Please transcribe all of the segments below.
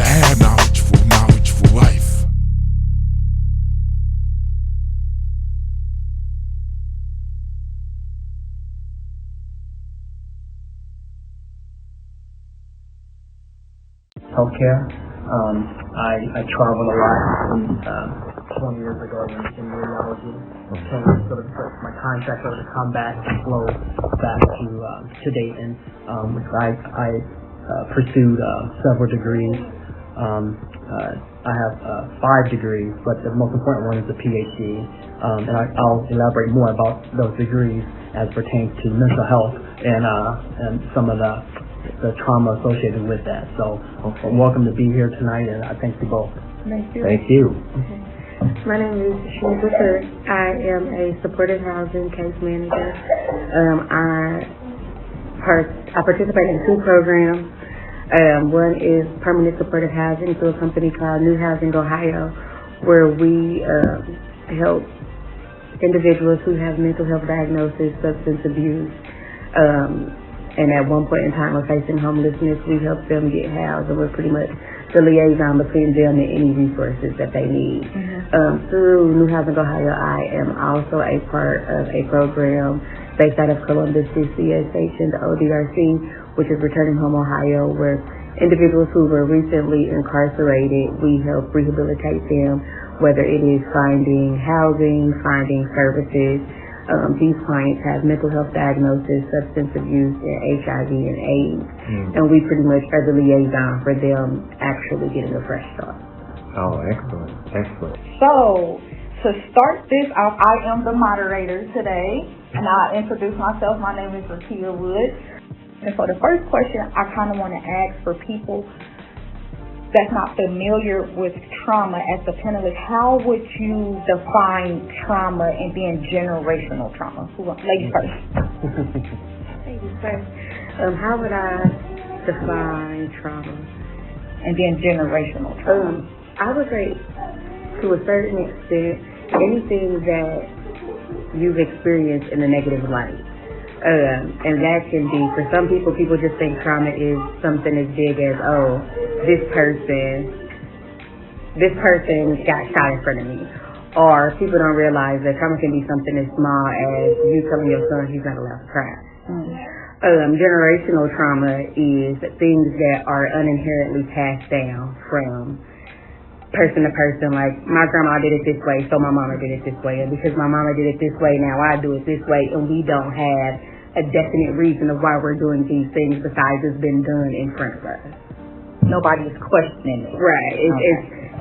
to have knowledgeful life. Healthcare. I travel a lot. 20 years ago in radiology, changed sort of my contract over to come back and flow back to Dayton. I pursued several degrees. I have 5 degrees, but the most important one is the PhD. And I'll elaborate more about those degrees as pertains to mental health and some of the trauma associated with that. So welcome to be here tonight, and I thank you both. Thank you. Thank you. Okay. My name is Shanice Butcher. I am a supportive housing case manager. I participate in 2 programs. One is permanent supportive housing through a company called New Housing Ohio, where we help individuals who have mental health diagnosis, substance abuse, and at one point in time are facing homelessness. We help them get housed, and we're pretty much the liaison between them and any resources that they need. Through New Housing Ohio, I am also a part of a program based out of Columbus, CCSH, and the ODRC, which is Returning Home Ohio, where individuals who were recently incarcerated, we help rehabilitate them, whether it is finding housing, finding services. These clients have mental health diagnosis, substance abuse, and HIV and AIDS, and we pretty much are the liaison for them actually getting a fresh start. Oh, excellent, excellent. So, to start this off, I am the moderator today, and I'll introduce myself. My name is Rakia Wood. And so the first question I kind of want to ask for people that's not familiar with trauma as the panelist, how would you define trauma and then generational trauma? Ladies first. Ladies first. How would I define trauma? And then generational trauma. I would say, to a certain extent, anything that you've experienced in a negative light. And that can be, for some people just think trauma is something as big as, oh, this person got shot in front of me. Or people don't realize that trauma can be something as small as you telling your son he's not allowed to cry. Generational trauma is things that are uninherently passed down from person to person. Like, my grandma did it this way, so my mama did it this way. And because my mama did it this way, now I do it this way. And we don't have a definite reason of why we're doing these things besides it's been done in front of us. Nobody is questioning it. Right.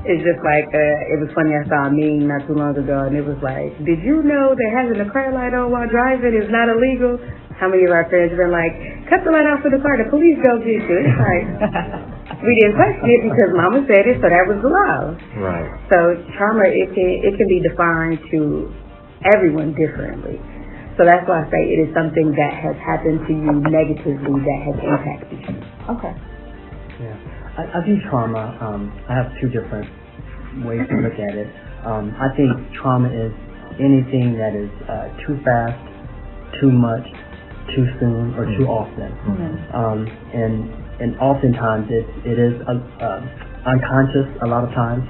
It's just like, it was funny, I saw a meme not too long ago, and it was like, did you know that having a car light on while driving is not illegal? How many of our friends have been like, cut the light off for the car, the police go get you? It's like, we didn't question it because mama said it, so that was the law. Right. So trauma, it can be defined to everyone differently. So that's why I say it is something that has happened to you negatively that has impacted you. Okay. Yeah, I view trauma. I have 2 different ways to look at it. I think trauma is anything that is too fast, too much, too soon, or too often. And oftentimes it is unconscious a lot of times.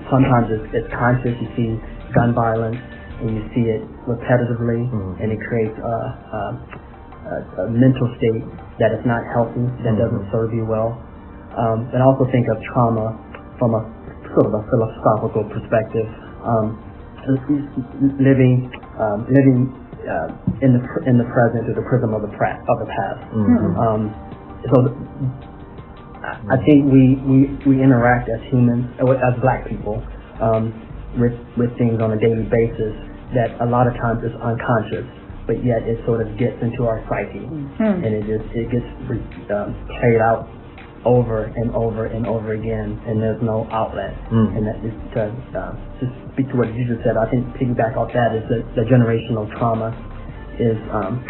Sometimes it's conscious. You see gun violence and you see it repetitively, and it creates a mental state that is not healthy, that doesn't serve you well. And I also think of trauma from a sort of a philosophical perspective, living in the present through the prism of the past. So I think we interact as humans, as Black people, with things on a daily basis that a lot of times is unconscious, but yet it sort of gets into our psyche, and it gets played out over and over and over again, and there's no outlet. And that is to speak to what you just said. I think piggyback off that is that the generational trauma is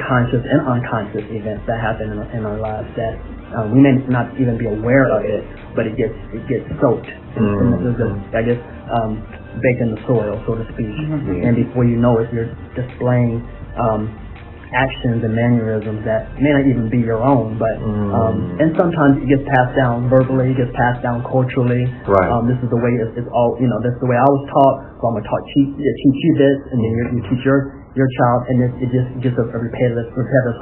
conscious and unconscious events that happen in our lives that we may not even be aware of it, but it gets soaked. I guess baked in the soil, so to speak. And before you know it, you're displaying actions and mannerisms that may not even be your own, but and sometimes it gets passed down verbally, it gets passed down culturally. Right. This is the way it's all, this is the way I was taught, so I'm gonna teach you this, and then you teach your child, and it just gets a repetitive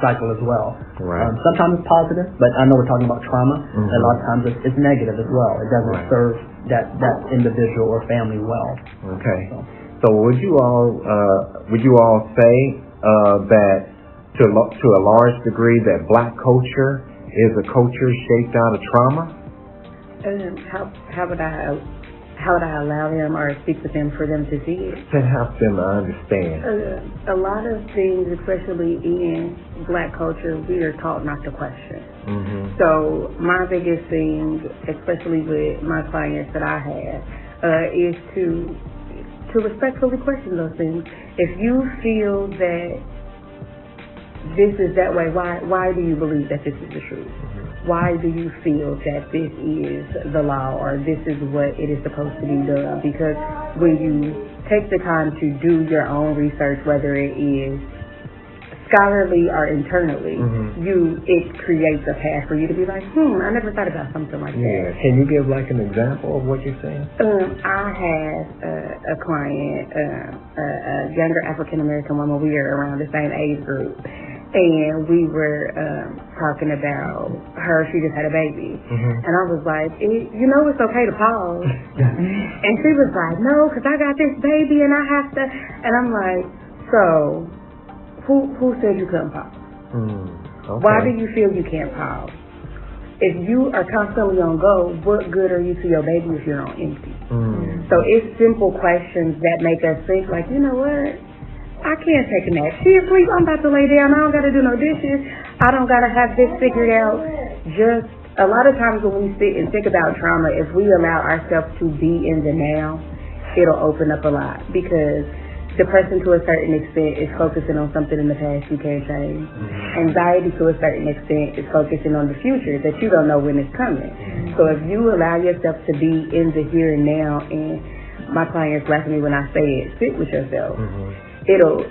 cycle as well. Right. Sometimes it's positive, but I know we're talking about trauma. A lot of times it's negative as well. It doesn't serve that individual or family well. Okay. So would you all say that to a large degree that Black culture is a culture shaped out of trauma? How would I allow them or speak with them for them to see it? To help them understand. A lot of things, especially in Black culture, we are taught not to question. So my biggest thing, especially with my clients that I have, is to respectfully question those things. If you feel that this is that way, why do you believe that this is the truth? Why do you feel that this is the law or this is what it is supposed to be done? Because when you take the time to do your own research, whether it is scholarly or internally, it creates a path for you to be like, I never thought about something like that. Yeah. Can you give like an example of what you're saying? I have a client, a younger African American woman. We are around the same age group, and we were talking about her. She just had a baby, and I was like, it's okay to pause. And she was like, no, because I got this baby and I have to. And I'm like, so who said you couldn't pause? Okay. Why do you feel you can't pause? If you are constantly on go, what good are you to your baby if you're on empty? So it's simple questions that make us think like, you know what? I can't take a nap. She asleep, I'm about to lay down. I don't got to do no dishes. I don't got to have this figured out. Just a lot of times when we sit and think about trauma, if we allow ourselves to be in the now, it'll open up a lot, because the person to a certain extent is focusing on something in the past you can't change. Anxiety to a certain extent is focusing on the future that you don't know when it's coming. So if you allow yourself to be in the here and now, and my clients laugh at me when I say it, sit with yourself. It'll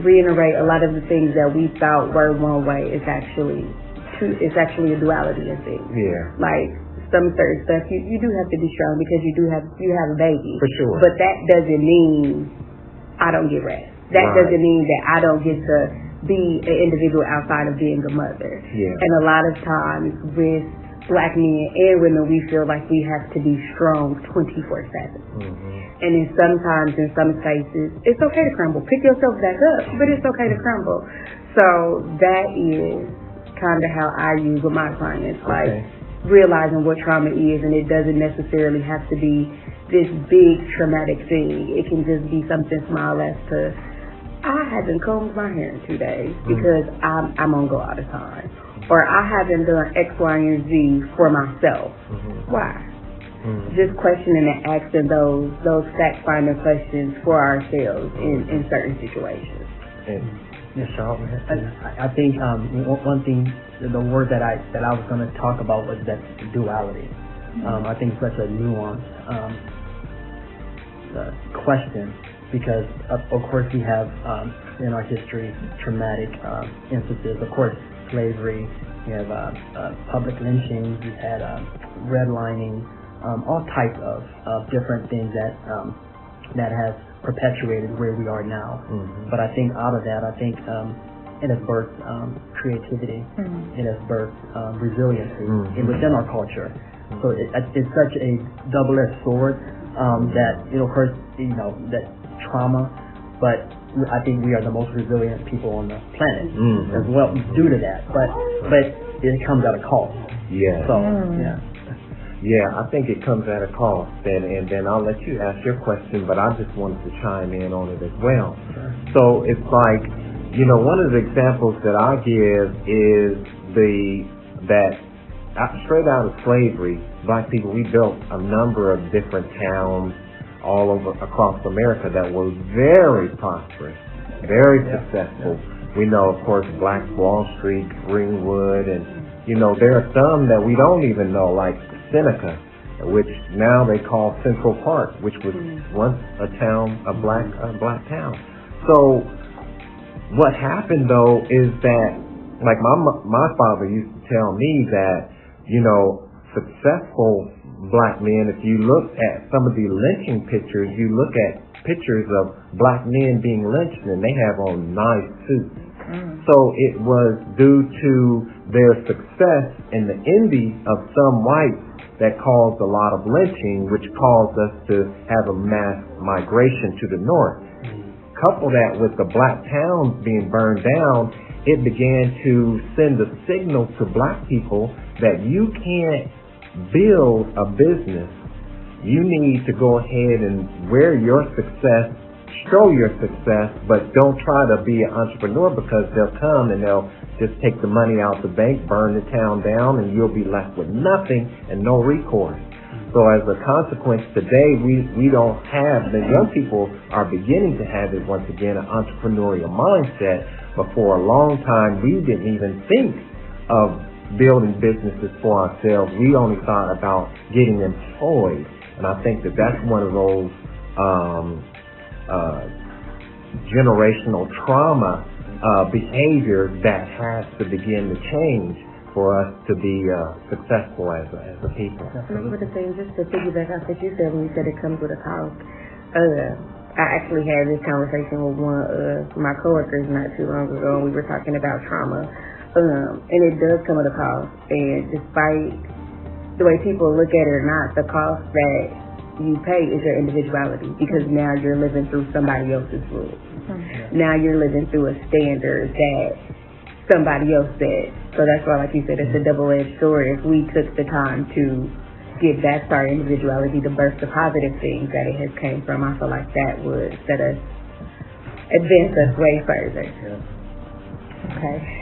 reiterate a lot of the things that we thought were one way. It's actually a duality in things. Yeah. Like some certain stuff, you do have to be strong because you have a baby. For sure. But that doesn't mean I don't get rest. That doesn't mean that I don't get to be an individual outside of being a mother. Yeah. And a lot of times with Black men and women, we feel like we have to be strong 24/7. And then sometimes, in some cases, it's okay to crumble. Pick yourself back up, but it's okay to crumble. So that is kind of how I use with my clients, like realizing what trauma is, and it doesn't necessarily have to be this big traumatic thing. It can just be something small as to, I haven't combed my hair in 2 days because I'm on go all the time. Or I haven't done X, Y, and Z for myself. Why? Just questioning and asking those fact-finding questions for ourselves in certain situations. Yes, Charlotte. I think one thing, the word that I was going to talk about was that duality. I think such a nuanced question, because of course we have in our history traumatic instances. Of course, slavery. We have public lynchings. We've had redlining. All types of different things that has perpetuated where we are now. But I think out of that, it has birthed creativity. It has birthed resiliency within our culture. So it's such a double-edged sword that, of course, that trauma, but I think we are the most resilient people on the planet as well due to that. But it comes at a cost. Yeah. So, yeah. Yeah, I think it comes at a cost, and then I'll let you ask your question, but I just wanted to chime in on it as well. Sure. So it's like, one of the examples that I give is that straight out of slavery, Black people, we built a number of different towns all over across America that were very prosperous, very successful. We know, of course, Black Wall Street, Greenwood, and there are some that we don't even know, like Seneca, which now they call Central Park, which was once a black town. So what happened though is that, like my father used to tell me that, successful black men, if you look at some of the lynching pictures, you look at pictures of black men being lynched and they have on nice suits. So it was due to their success and the envy of some whites that caused a lot of lynching, which caused us to have a mass migration to the north. Couple that with the black towns being burned down, it began to send a signal to black people that you can't build a business. You need to go ahead and wear your success, show your success, but don't try to be an entrepreneur, because they'll come and they'll just take the money out the bank, burn the town down, and you'll be left with nothing and no recourse. So as a consequence, today we don't have, the young people are beginning to have it once again, an entrepreneurial mindset, but for a long time we didn't even think of building businesses for ourselves. We only thought about getting employed, and I think that that's one of those generational trauma behavior that has to begin to change for us to be successful as a people. Remember the thing, just to piggyback off what you said when you said it comes with a cost. I actually had this conversation with one of my coworkers not too long ago, and we were talking about trauma. And it does come at a cost. And despite the way people look at it or not, the cost that you pay is your individuality, because now you're living through somebody else's rules. Now you're living through a standard that somebody else said. So that's why, like you said, it's a double-edged sword. If we took the time to get back to our individuality, to birth the positive things that it has came from, I feel like that would advance us way further. Okay.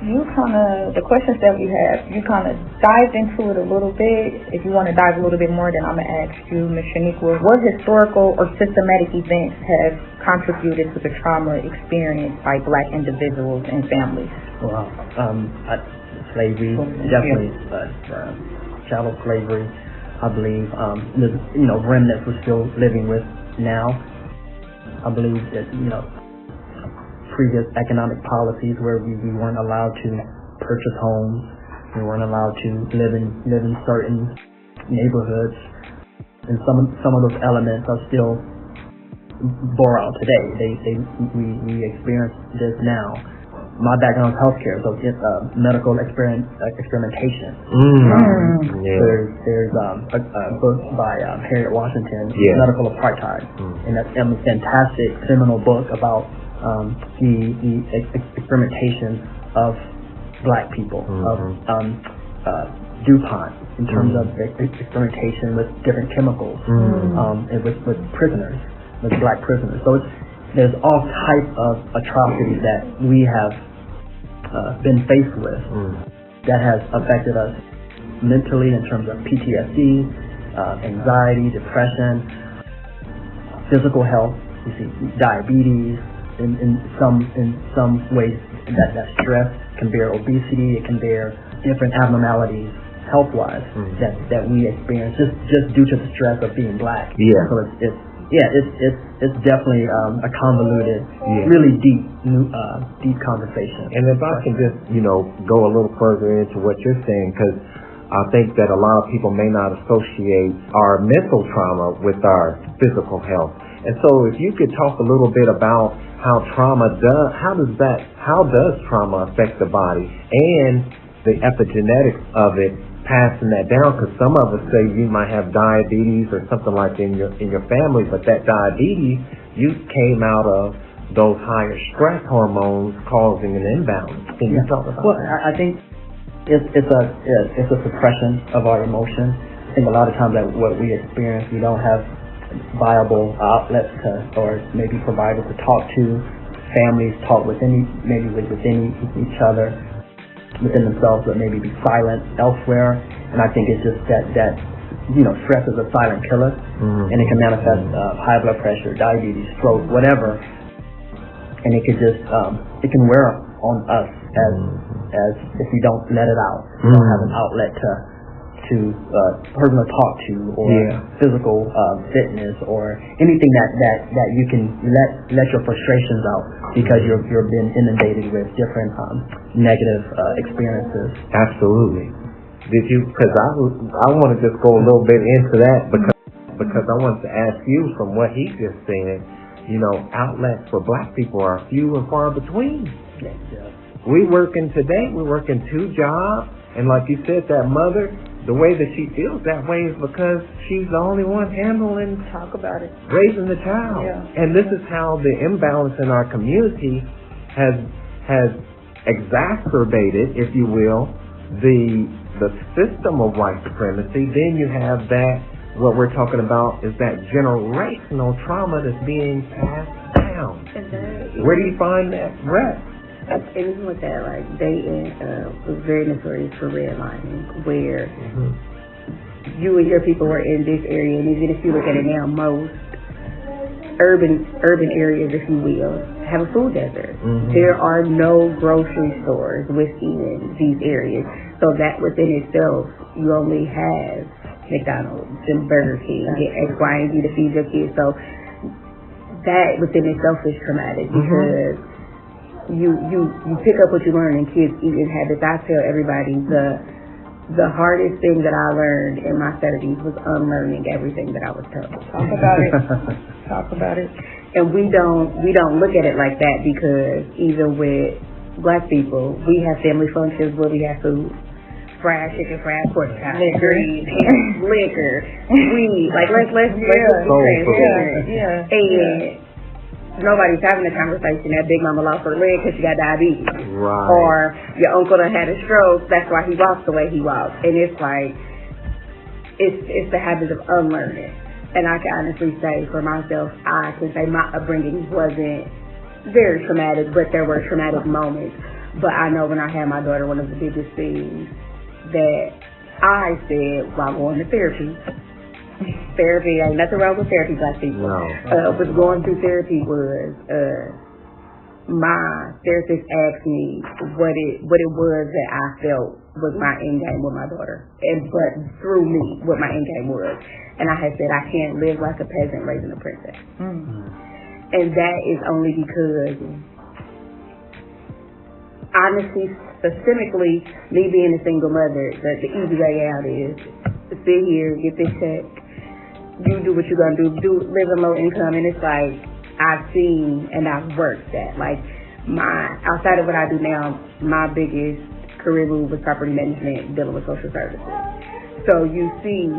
The questions that we have, you kind of dived into it a little bit. If you want to dive a little bit more, then I'm going to ask you, Ms. Shaniqua, what historical or systematic events have contributed to the trauma experienced by black individuals and families? Well, slavery, definitely, chattel slavery, I believe, there's, remnants we're still living with now. I believe that, previous economic policies where we weren't allowed to purchase homes, we weren't allowed to live in certain neighborhoods, and some of those elements are still bore out today. We experience this now. My background is healthcare, so it's medical experimentation. There's a book by Harriet Washington, Medical Apartheid, and that's a fantastic seminal book about the experimentation of black people, of DuPont, in terms of experimentation with different chemicals, and with prisoners, with black prisoners. So there's all type of atrocities that we have been faced with that has affected us mentally in terms of PTSD, anxiety, depression, physical health. You see diabetes. In some ways, that stress can bear obesity. It can bear different abnormalities health-wise that we experience just due to the stress of being black. So it's definitely a convoluted, really deep conversation. And if I can just go a little further into what you're saying, because I think that a lot of people may not associate our mental trauma with our physical health. And so if you could talk a little bit about how does trauma affect the body and the epigenetics of it, passing that down, because some of us say you might have diabetes or something like in your family, but that diabetes you came out of those higher stress hormones causing an imbalance. Can you talk about that? I think it's a suppression of our emotions. I think a lot of times that what we experience, we don't have viable outlets or maybe providers to talk to. Families talk within each other, within themselves, but maybe be silent elsewhere. And I think it's just that stress is a silent killer, and it can manifest high blood pressure, diabetes, stroke, whatever, and it could just it can wear on us as if we don't let it out, we don't have an outlet to person to talk to, or physical fitness, or anything that you can let your frustrations out because you're being inundated with different negative experiences. Absolutely. Did you? Because I want to just go a little bit into that because I wanted to ask you from what he just said. You know, outlets for Black people are few and far between. Yes. We're working 2 jobs, and like you said, that mother, the way that she feels that way is because she's the only one handling, raising the child. Yeah. And this is how the imbalance in our community has exacerbated, if you will, the system of white supremacy. Then you have that, what we're talking about is that generational trauma that's being passed down. Where do you find that rest? And even with that, like Dayton was very notorious for redlining, where you and your people were in this area, and even if you look at it now, most urban areas, if you will, have a food desert. There are no grocery stores within these areas, so that within itself, you only have McDonald's and Burger King, get X, Y, and Z to feed your kids. So that within itself is traumatic because you pick up what you learn in kids' eating habits. I tell everybody the hardest thing that I learned in my 30s was unlearning everything that I was told. Talk about it. And we don't look at it like that, because even with Black people, we have family functions where we have food. Fried chicken, fried pork chop, liquor, weed. Like let's be transparent. And nobody's having a conversation that Big Mama lost her leg because she got diabetes. Right. Or your uncle done had a stroke, that's why he walks the way he walks. And it's like, it's the habit of unlearning. And I can honestly say for myself, I can say my upbringing wasn't very traumatic, but there were traumatic moments. But I know when I had my daughter, one of the biggest things that I said while going to therapy, ain't nothing wrong with therapy, Black people. No. Was going through therapy was my therapist asked me what it was that I felt was my end game with my daughter, but through me what my end game was, and I had said I can't live like a peasant raising a princess, and that is only because honestly, systemically, me being a single mother, the easy way out is to sit here, get this check. You do what you're gonna do, live on low income, and it's like I've seen and I've worked that. Like outside of what I do now, my biggest career move was property management, dealing with social services. So you see,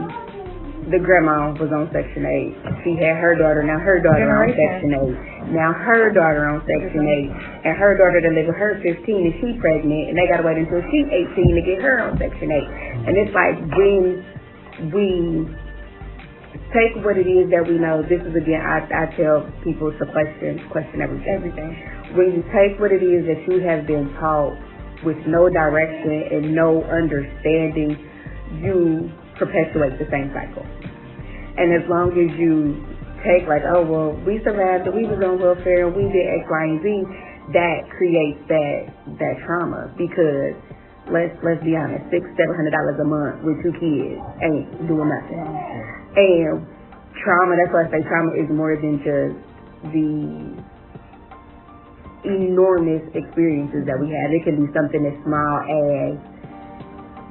the grandma was on Section 8. She had her daughter, now her daughter on Section 8. Now her daughter on Section 8, and her daughter delivered her 15 and she pregnant, and they gotta wait until she's 18 to get her on Section 8. And it's like when we take what it is that we know. This is again, I tell people to question everything. When you take what it is that you have been taught with no direction and no understanding, you perpetuate the same cycle. And as long as you take like, oh well, we survived, we was on welfare, and we did X, Y, and Z, that creates that trauma. Because let's be honest, $600-700 a month with 2 kids ain't doing nothing. And trauma, that's why I say trauma is more than just the enormous experiences that we have. It can be something as small as,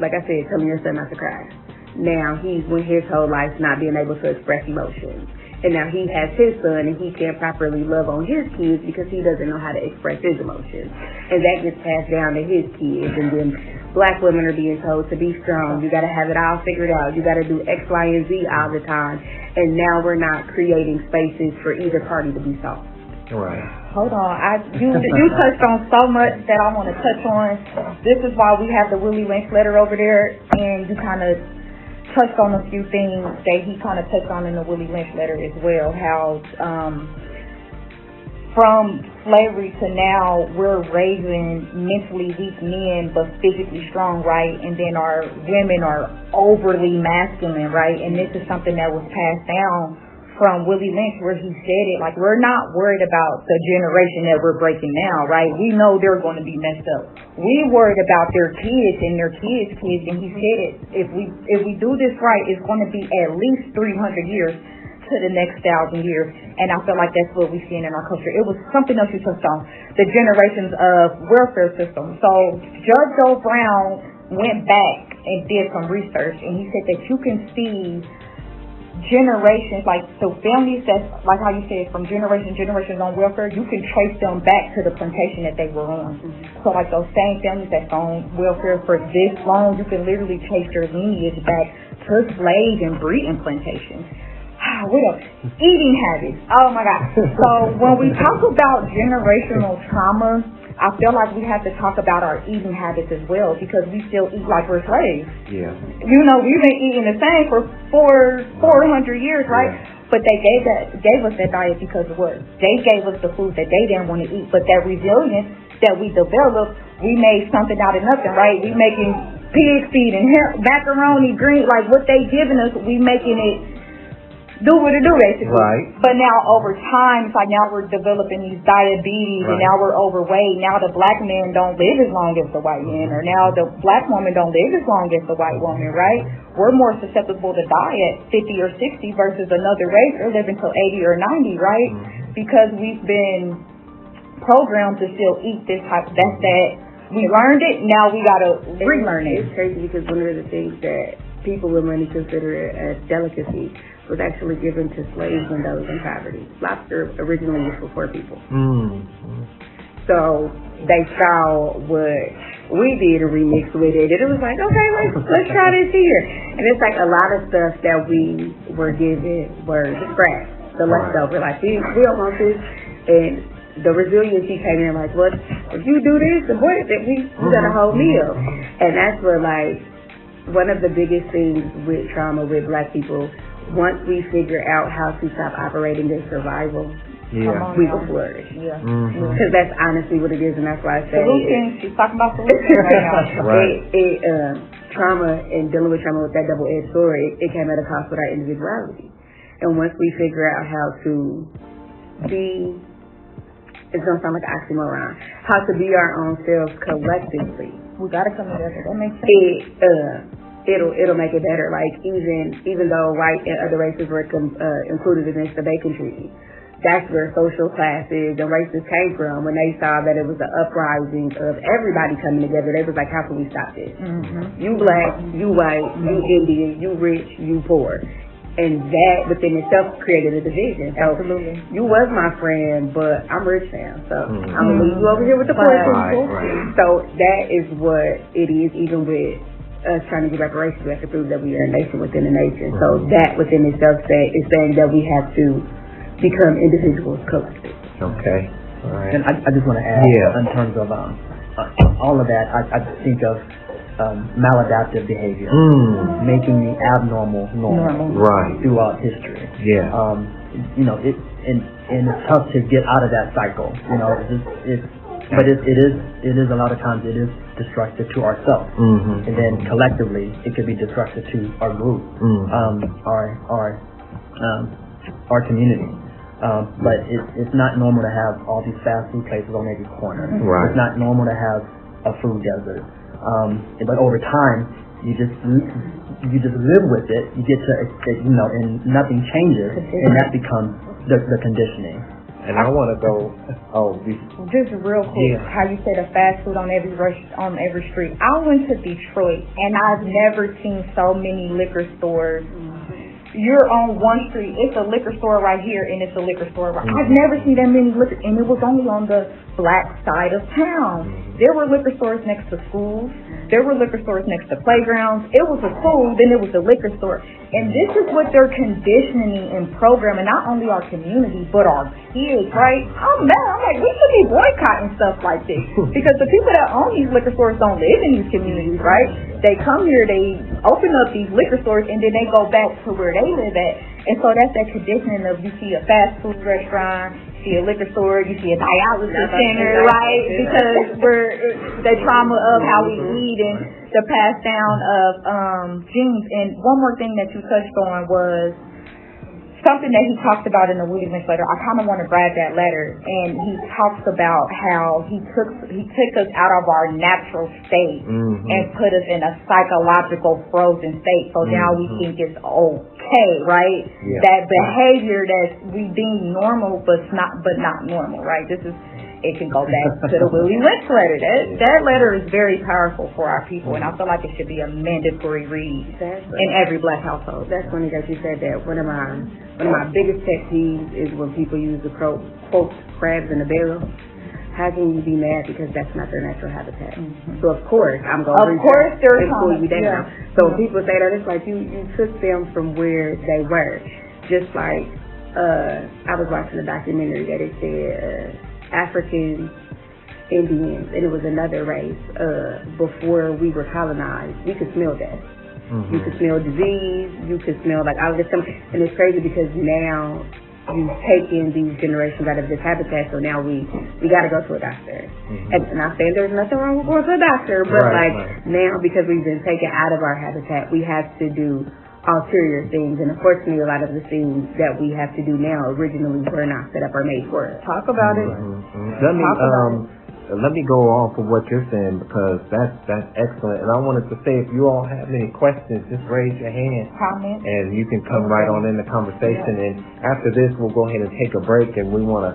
like I said, telling your son not to cry. Now he's went his whole life not being able to express emotions. And now he has his son and he can't properly love on his kids because he doesn't know how to express his emotions. And that gets passed down to his kids. And then Black women are being told to be strong. You got to have it all figured out. You got to do X, Y, and Z all the time. And now we're not creating spaces for either party to be soft. Right. Hold on. You touched on so much that I want to touch on. This is why we have the Willie Lynch letter over there, and you kind of touched on a few things that he kind of touched on in the Willie Lynch letter as well. How from slavery to now, we're raising mentally weak men but physically strong, right? And then our women are overly masculine, right? And this is something that was passed down from Willie Lynch where he said it, like, we're not worried about the generation that we're breaking now, right? We know they're going to be messed up. We worried about their kids and their kids' kids, and he said it. If we do this right, it's going to be at least 300 years to the next 1,000 years, and I feel like that's what we're seeing in our culture. It was something else you touched on, the generations of welfare system. So Judge Joe Brown went back and did some research, and he said that you can see generations, like, so families that's, like how you said, from generations on welfare, you can trace them back to the plantation that they were on. So like those same families that's on welfare for this long, you can literally trace their lineage back to slave and breeding plantations. What else? Eating habits. Oh my God. So when we talk about generational trauma, I feel like we have to talk about our eating habits as well, because we still eat like we're slaves. Yeah. You know, we've been eating the same for 400 years, right? Yeah. But they gave us that diet because of what? They gave us the food that they didn't want to eat. But that resilience that we developed, we made something out of nothing, right? We making pig feed and macaroni, green, like what they giving us, we making it do what it do, basically. Right. But now over time, it's like now we're developing these diabetes, and now we're overweight. Now the black man don't live as long as the white man, or now the black woman don't live as long as the white woman, right? We're more susceptible to die at 50 or 60 versus another race they're living till 80 or 90, right? Because we've been programmed to still eat this type. That's that. We learned it. Now we gotta relearn it. It's crazy because one of the things that people with money consider as delicacy was actually given to slaves and those in poverty. Lobster originally was for poor people. So they saw what we did and remixed with it, and it was like, okay, let's try this here. And it's like a lot of stuff that we were given were scraps, the leftover. Like we don't want this, and the resiliency came in like, what if you do this? And boy, we got a whole meal. And that's where, like, one of the biggest things with trauma with black people, once we figure out how to stop operating in survival, we will flourish. Because that's honestly what it is, and that's why I say solutions. She's talking about solutions right now. Trauma and dealing with trauma with that double-edged sword, it came at a cost with our individuality. And once we figure out how to be, it's going to sound like an oxymoron, how to be our own selves collectively, we got to come together. That makes sense. It'll make it better. Like even though white and other races were included in this, the Bacon Treaty, that's where social classes and races came from. When they saw that it was an uprising of everybody coming together, they was like, how can we stop this? You black, you white, you Indian, you rich, you poor. And that within itself created a division. So absolutely. You was my friend, but I'm rich now, so I'm gonna leave you over here with the poor people. So that is what it is. Even with us trying to get reparations, we have to prove that we are a nation within a nation. So that within itself is saying that we have to become individuals collectively. Okay. All right. And I just want to add, in terms of all of that, I think of maladaptive behavior, making the abnormal normal throughout history. You know, and it's tough to get out of that cycle. You know, but it is a lot of times it is destructive to ourselves, and then collectively it could be destructive to our group, our community. But it's not normal to have all these fast food places on every corner. It's not normal to have a food desert. But over time, you just live with it. You get to, and nothing changes, and that becomes the conditioning. And I want to go. Just real quick, how you said a fast food on every street. I went to Detroit, and I've never seen so many liquor stores. You're on one street, it's a liquor store right here, and it's a liquor store right. I've never seen that many liquor, and it was only on the black side of town. There were liquor stores next to schools. There were liquor stores next to playgrounds. It was a school, then it was a liquor store. And this is what they're conditioning and programming, not only our community, but our kids, right? I'm mad. I'm like, we should be boycotting stuff like this. Because the people that own these liquor stores don't live in these communities, right? They come here, they open up these liquor stores, and then they go back to where they live at. And so that's that conditioning of, you see a fast food restaurant, you see a liquor store, you see a dialysis center, right? Because we're the trauma of how we eat and the pass down of genes. And one more thing that you touched on was something that he talked about in the Willie Lynch letter, I kind of want to grab that letter, and he talks about how he took us out of our natural state and put us in a psychological frozen state. So now we think it's okay, right? Yeah. That behavior that we deem normal, but not normal, right? It can go back to the Willie Lynch letter. That letter is very powerful for our people, and I feel like it should be a mandatory read in every Black household. That's funny that you said that. One of my biggest pet peeves is when people use the quote crabs in a barrel. How can you be mad because that's not their natural habitat? So of course I'm going to pull you down. Yeah. So when people say that, it's like you took them from where they were. Just like I was watching a documentary that it said African Indians, and it was another race before we were colonized. We could smell death. You could smell disease. You could smell like all of this stuff. And it's crazy because now you've taken these generations out of this habitat, so now we got to go to a doctor. And not saying there's nothing wrong with going to a doctor, but now because we've been taken out of our habitat, we have to do ulterior things, and unfortunately a lot of the things that we have to do now originally were not set up or made for us. Talk about it. Let me go off of what you're saying, because that's excellent. And I wanted to say, if you all have any questions, just raise your hand. Comment. And you can come right on in the conversation. And after this, we'll go ahead and take a break, and we want to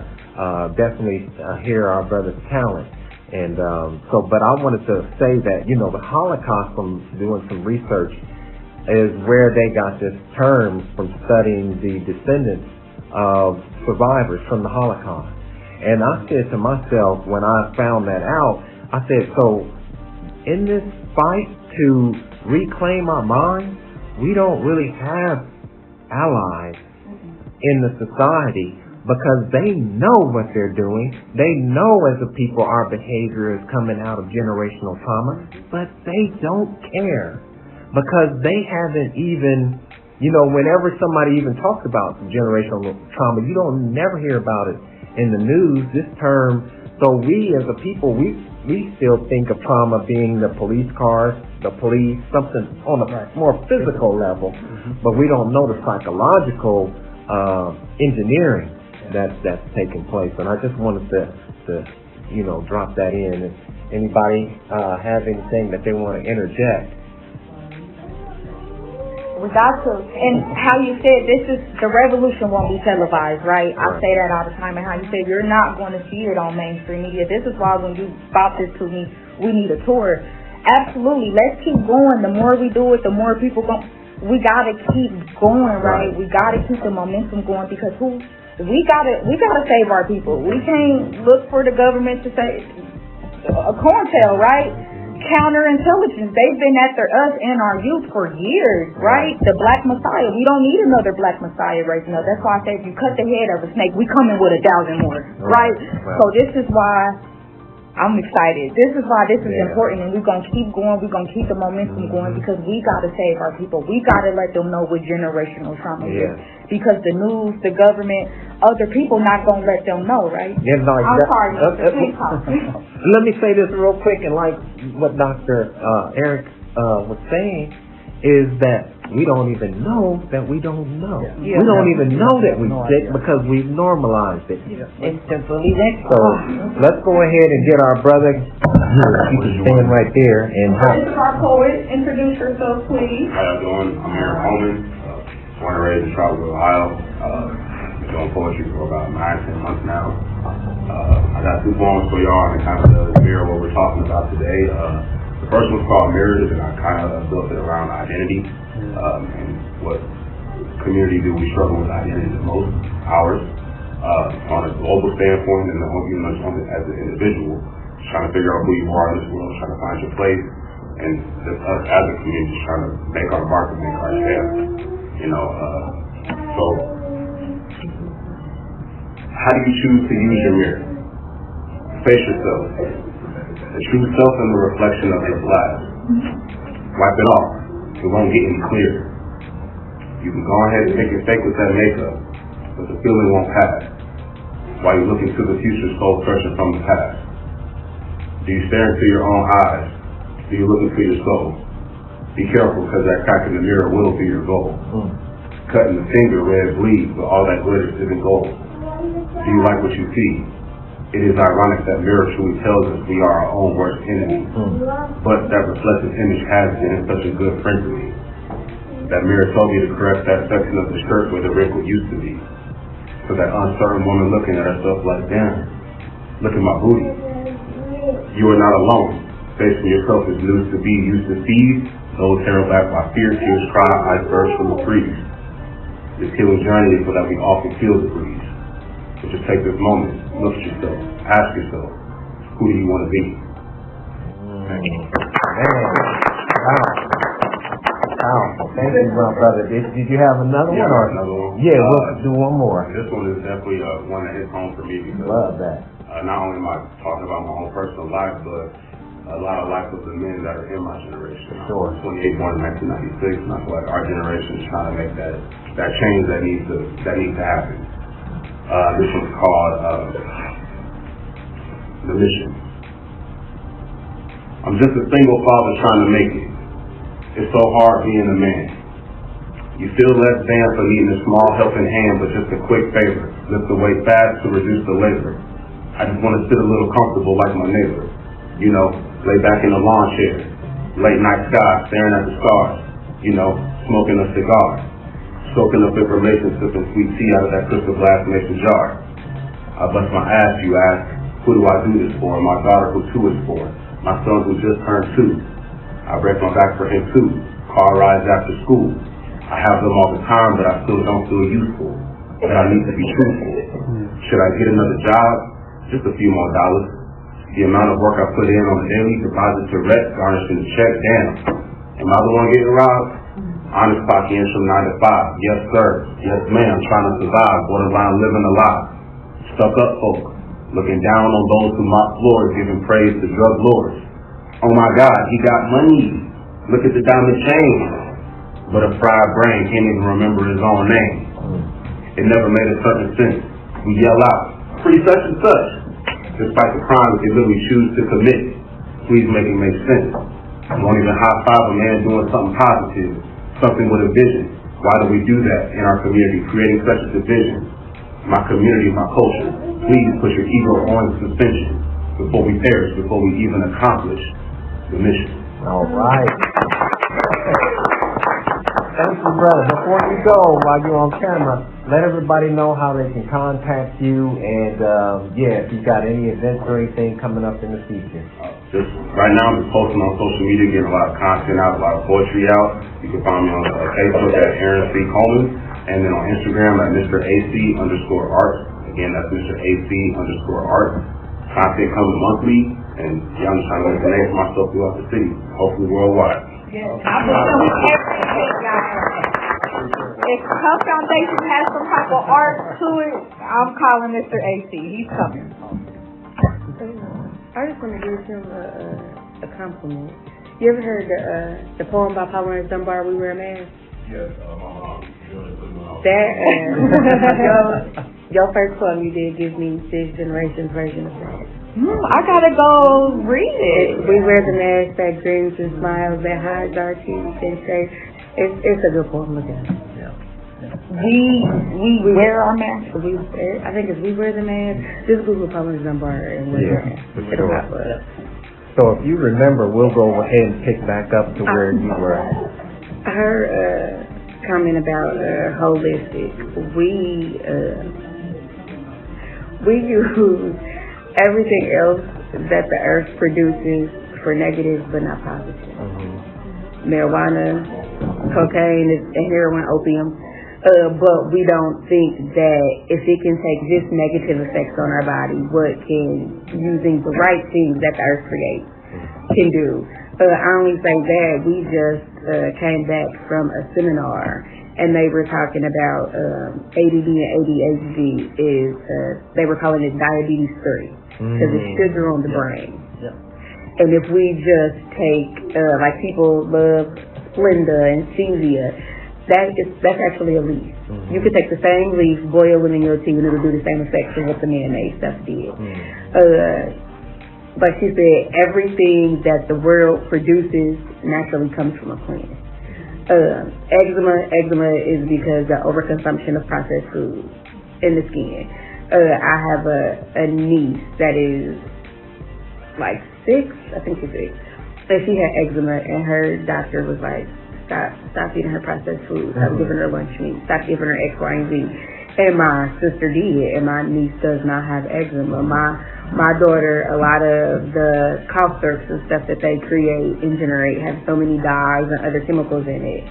definitely hear our brother's talent. And but I wanted to say that, the Holocaust, from doing some research, is where they got this term from studying the descendants of survivors from the Holocaust. And I said to myself, when I found that out, I said, so in this fight to reclaim our minds, we don't really have allies in the society, because they know what they're doing. They know as a people our behavior is coming out of generational trauma, but they don't care. Because they haven't even, whenever somebody even talks about generational trauma, you don't never hear about it in the news, this term. So we as a people, we still think of trauma being the police cars, the police, something on a more physical level, but we don't know the psychological engineering that's taking place. And I just wanted to drop that in. If anybody have anything that they want to interject. We got to, and how you said the revolution won't be televised, right? I say that all the time, and how you said you're not going to see it on mainstream media. This is why when you brought this to me, we need a tour. Absolutely, let's keep going. The more we do it, the more people go. We gotta keep going, right? We gotta keep the momentum going, because we gotta save our people. We can't look for the government to say a COINTEL, right? Counterintelligence. They've been after us and our youth for years, right? The Black Messiah. We don't need another Black Messiah right now. That's why I say if you cut the head of a snake, we coming with 1,000 more, right? So this is why I'm excited. This is why this is important, and we're going to keep going. We're going to keep the momentum going, because we got to save our people. We got to let them know what generational trauma is, because the news, the government, other people not going to let them know, right? Yeah, no, I'm sorry. Let me say this real quick, and like what Dr. Eric was saying, is that we don't even know that we don't know. We don't even know that we're sick, because we've normalized it. It's the Willie Lynch. So let's go ahead and get our brother. You can stand right there. And this is our poet. Introduce yourself, please. How y'all doing? I'm Aaron Holman, born and raised in Charlottesville, Ohio. Been doing poetry for about 9-10 months now. I got 2 poems for y'all, and it kind of mirror what we're talking about today. The first one's called Mirrors, and I kind of built it around identity, and what community do we struggle with identity the most? Ours. On a global standpoint, and as an individual, trying to figure out who you are in this world, trying to find your place, and just us as a community, just trying to make our mark and make our stamp. So how do you choose to use your mirror? Face yourself. The true self and the reflection of your glass. Wipe it off. It won't get any clearer. You can go ahead and make your fake with that makeup, but the feeling won't pass. While you're looking to the future, soul searching from the past. Do you stare into your own eyes? Do you look into your soul? Be careful, because that crack in the mirror will be your goal. Cutting the finger, red bleeds, but all that glitters isn't gold. Do you like what you see? It is ironic that mirror truly tells us we are our own worst enemy. But that reflective image has been such a good friend to me. That mirror told me to correct that section of the shirt where the wrinkle used to be. So that uncertain woman looking at herself like, damn, look at my booty. You are not alone. Facing yourself as news to be used to feed, those held back by fear, tears cry, icebergs from the freeze. This healing journey is so that we all can feel the breeze. So just take this moment, look at yourself, ask yourself, who do you want to be? Man, wow. Powerful. Thank you, my brother. Did you have another one? Or? Another one. Yeah, we'll do one more. This one is definitely one that hits home for me because Love that. not only am I talking about my own personal life, but a lot of life of the men that are in my generation. Sure. I'm 28, born in 1996, and I feel like our generation is trying to make that change that needs to happen. This one's called The Mission. I'm just a single father trying to make it. It's so hard being a man. You feel less than for needing a small helping hand, but just a quick favor. Lift the weight fast to reduce the labor. I just want to sit a little comfortable like my neighbor. You know, lay back in the lawn chair, late night sky, staring at the stars, you know, smoking a cigar, soaking up information, sipping sweet tea out of that crystal glass mason jar. I bust my ass, you ask, who do I do this for? My daughter who 2 is for, my son who just turned 2. I break my back for him too, car rides after school. I have them all the time, but I still don't feel useful, but I need to be truthful. Should I get another job? Just a few more dollars. The amount of work I put in on the daily deposit to rent, garnishing the check, damn. Am I the one getting robbed? Honest clock in from 9 to 5. Yes, sir. Yes, ma'am. Trying to survive, borderline living a lie. Stuck up folk, looking down on those who mock floors, giving praise to drug lords. Oh my God, he got money. Look at the diamond chain. But a fried brain can't even remember his own name. It never made a certain sense. We yell out, free such and such. Despite the crimes they literally choose to commit. Please make it make sense. Won't even high five a man doing something positive, something with a vision. Why do we do that in our community, creating such a division? My community, my culture, please put your ego on suspension before we perish, before we even accomplish the mission. All right. Thank you, brother. Before you go, while you're on camera, let everybody know how they can contact you, and if you've got any events or anything coming up in the future. Just right now, I'm just posting on social media, getting a lot of content out, a lot of poetry out. You can find me on Facebook at Aaron C. Coleman, and then on Instagram at Mr. AC_art. Again, that's Mr. AC_art. Content comes monthly, and I'm just trying to make a name for myself throughout the city, hopefully worldwide. Yes, I was doing everything, y'all. If her foundation has some type of art to it, I'm calling Mr. AC. He's coming. I just want to give him a compliment. You ever heard the poem by Paul Laurence Dunbar, We Wear a Mask? Yes, my mom. That, your first poem you did gives me this generation's version of that. I gotta go read it. We wear the mask that grins and smiles, that hides our teeth and says, it's a good poem. Look at it. We wear our masks. I think it's We Wear the Mask. Just Google Paul Laurence Dunbar and We Wear the Mask. For It'll sure. pop up. So if you remember, we'll go ahead and pick back up to where you were. Her comment about holistic. We use everything else that the earth produces for negative but not positive. Marijuana, cocaine, and heroin, opium. But we don't think that if it can take this negative effects on our body, what can using the right things that the earth creates can do. I only say that we just came back from a seminar, and they were talking about ADD and ADHD is they were calling it diabetes 3 because it's sugar on the brain. And if we just take like people love Splenda and stevia, that's actually a leaf. You could take the same leaf, boil it in your tea, and it'll do the same effects as what the mayonnaise stuff did. But she said everything that the world produces naturally comes from a plant. Eczema is because the overconsumption of processed foods in the skin. I have a niece that is like 6, I think she's 6, and she had eczema, and her doctor was like, stop eating her processed food, stop giving her lunch meat, stop giving her X, Y, and Z. And my sister did, and my niece does not have eczema. My daughter, a lot of the cough syrups and stuff that they create and generate have so many dyes and other chemicals in it.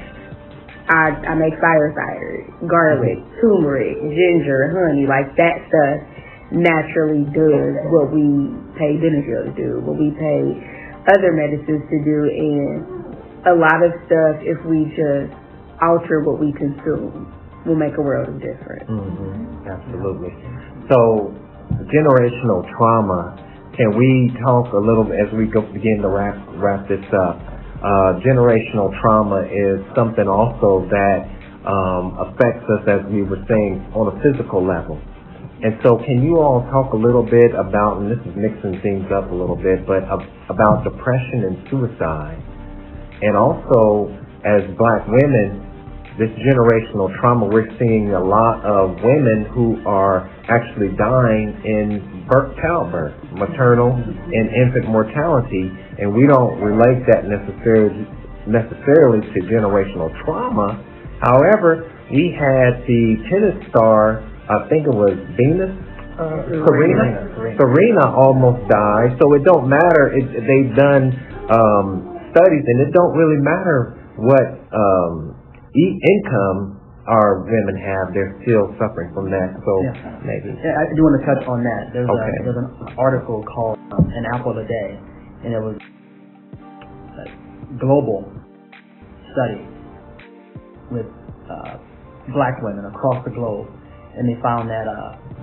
I make fire cider, garlic, turmeric, ginger, honey, like that stuff naturally does what we pay Benadryl to do, what we pay other medicines to do, and a lot of stuff, if we just alter what we consume, will make a world of difference. Absolutely. So, generational trauma, can we talk a little bit as we begin to wrap this up? Generational trauma is something also that affects us, as we were saying, on a physical level. And so can you all talk a little bit about, and this is mixing things up a little bit, but about depression and suicide? And also, as Black women, this generational trauma, we're seeing a lot of women who are actually dying in childbirth, maternal and infant mortality, and we don't relate that necessarily to generational trauma. However, we had the tennis star, I think it was Venus, Serena almost died, so it don't matter. They've done studies, and it don't really matter what income our women have, they're still suffering from that. So maybe. Yeah, I do want to touch on that. There's an article called An Apple a Day, and it was a global study with Black women across the globe, and they found that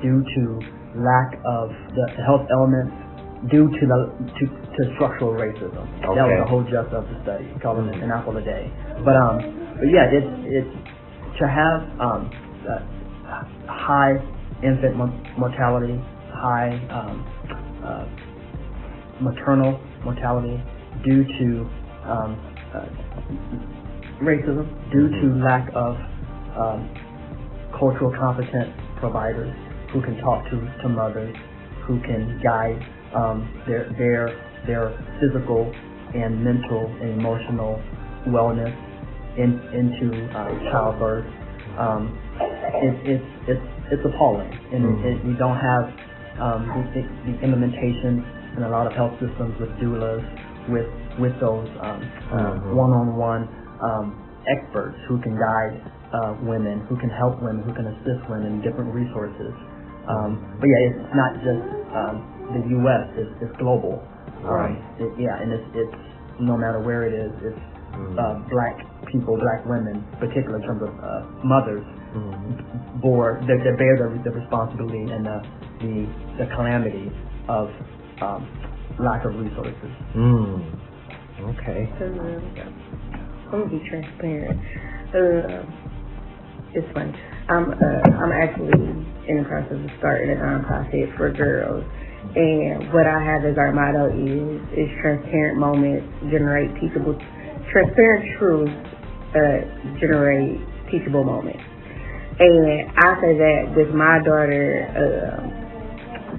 due to lack of the health elements, due to structural racism. Okay. That was the whole gist of the study, called An Apple a Day. But yeah, it's to have high infant mortality, high maternal mortality due to racism, due to lack of cultural competent providers who can talk to mothers, who can guide their physical and mental and emotional wellness into childbirth. It's appalling, and we don't have the implementation in a lot of health systems with doulas, with those one-on-one experts who can guide women, who can help women, who can assist women in different resources. But yeah, it's not just the U.S. It's global. Right. And it's no matter where it is, it's Black people, Black women, particularly in terms of mothers, they bear the responsibility and the calamity of lack of resources. Okay. Let me be transparent. It's funny. I'm actually in the process of starting a nonprofit for girls. And what I have as our motto is transparent moments generate teachable, transparent truths generate teachable moments. And I say that with my daughter,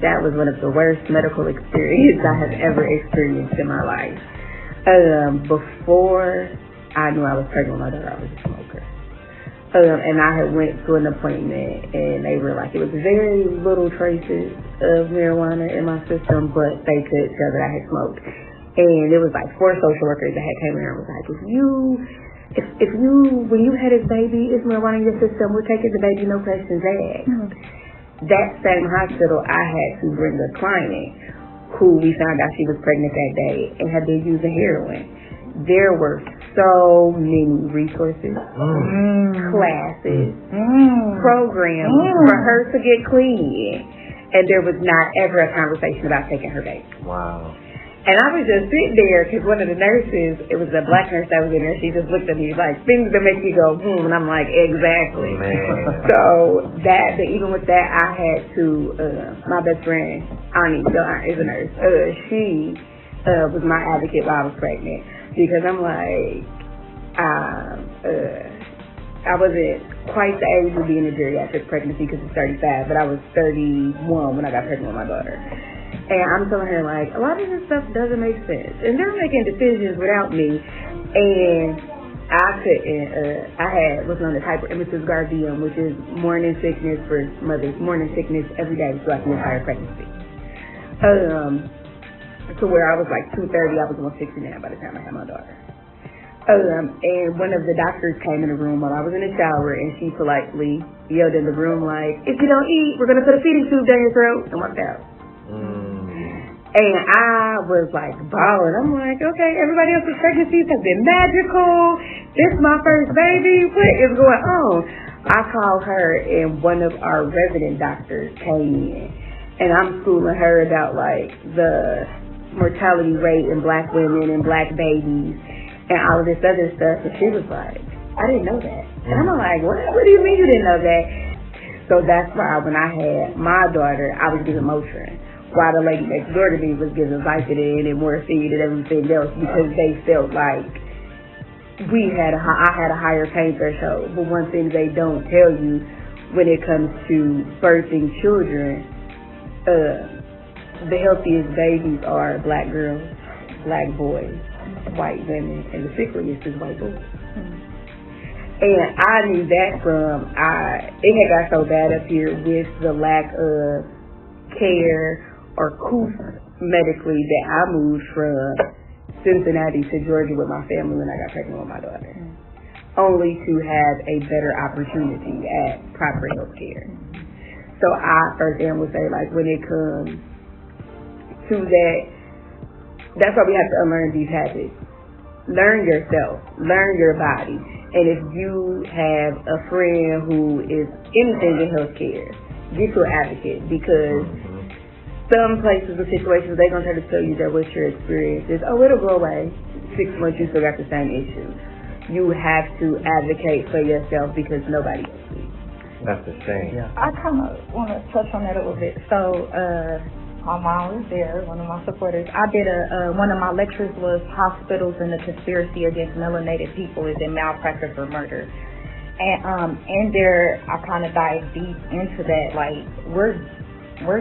that was one of the worst medical experiences I have ever experienced in my life. Before I knew I was pregnant with my daughter, I was a smoker. And I had went to an appointment, and they were like, it was very little traces of marijuana in my system, but they could tell that I had smoked. And it was like 4 social workers that had came around and was like, if you, when you had this baby, it's marijuana in your system, we're taking the baby, no questions asked. That same hospital, I had to bring a client who we found out she was pregnant that day and had been using heroin. There were so many resources, classes, programs for her to get clean, and there was not ever a conversation about taking her baby. Wow. And I was just sitting there because one of the nurses, it was a Black nurse that was in there, she just looked at me like, things that make you go, and I'm like, exactly. Man. So but even with that, I had to, my best friend, Ani, is a nurse, she was my advocate while I was pregnant, because I'm like, I wasn't quite the age to be in a geriatric pregnancy because it's 35, but I was 31 when I got pregnant with my daughter. And I'm telling her, like, a lot of this stuff doesn't make sense. And they're making decisions without me. And I couldn't, I had what's known as hyperemesis gravidarum, which is morning sickness for mothers, morning sickness every day throughout the entire pregnancy. To where I was like 230, I was almost 69 by the time I had my daughter. And one of the doctors came in the room while I was in the shower, and she politely yelled in the room like, "If you don't eat, we're gonna put a feeding tube down your throat," and walked out. And I was like bawling. I'm like, okay, everybody else's pregnancies have been magical. This is my first baby. What is going on? I called her, and one of our resident doctors came in, and I'm schooling her about like the mortality rate in black women and black babies and all of this other stuff. And she was like, "I didn't know that." And I'm like, what do you mean you didn't know that? So that's why when I had my daughter, I was giving Motrin, while the lady next door to me was giving Vicodin and morphine and everything else, because they felt like I had a higher pain threshold. But one thing they don't tell you when it comes to birthing children, the healthiest babies are black girls, black boys, white women, and the sickliest is white boys. And I knew that from, it had got so bad up here with the lack of care or COOS medically that I moved from Cincinnati to Georgia with my family when I got pregnant with my daughter, only to have a better opportunity at proper health care. So I first would say, like, when it comes to that, that's why we have to unlearn these habits. Learn yourself, learn your body. And if you have a friend who is anything in healthcare, get to an advocate, because some places or situations, they're going to try to tell you that what your experience is, oh, it'll go away. 6 months, you still got the same issue. You have to advocate for yourself because nobody else will. That's a shame. Yeah. I kind of want to touch on that a little bit. So, my mom was there, one of my supporters. I did one of my lectures was hospitals and the conspiracy against melanated people is in malpractice or murder. And in there, I kind of dive deep into that. Like, we're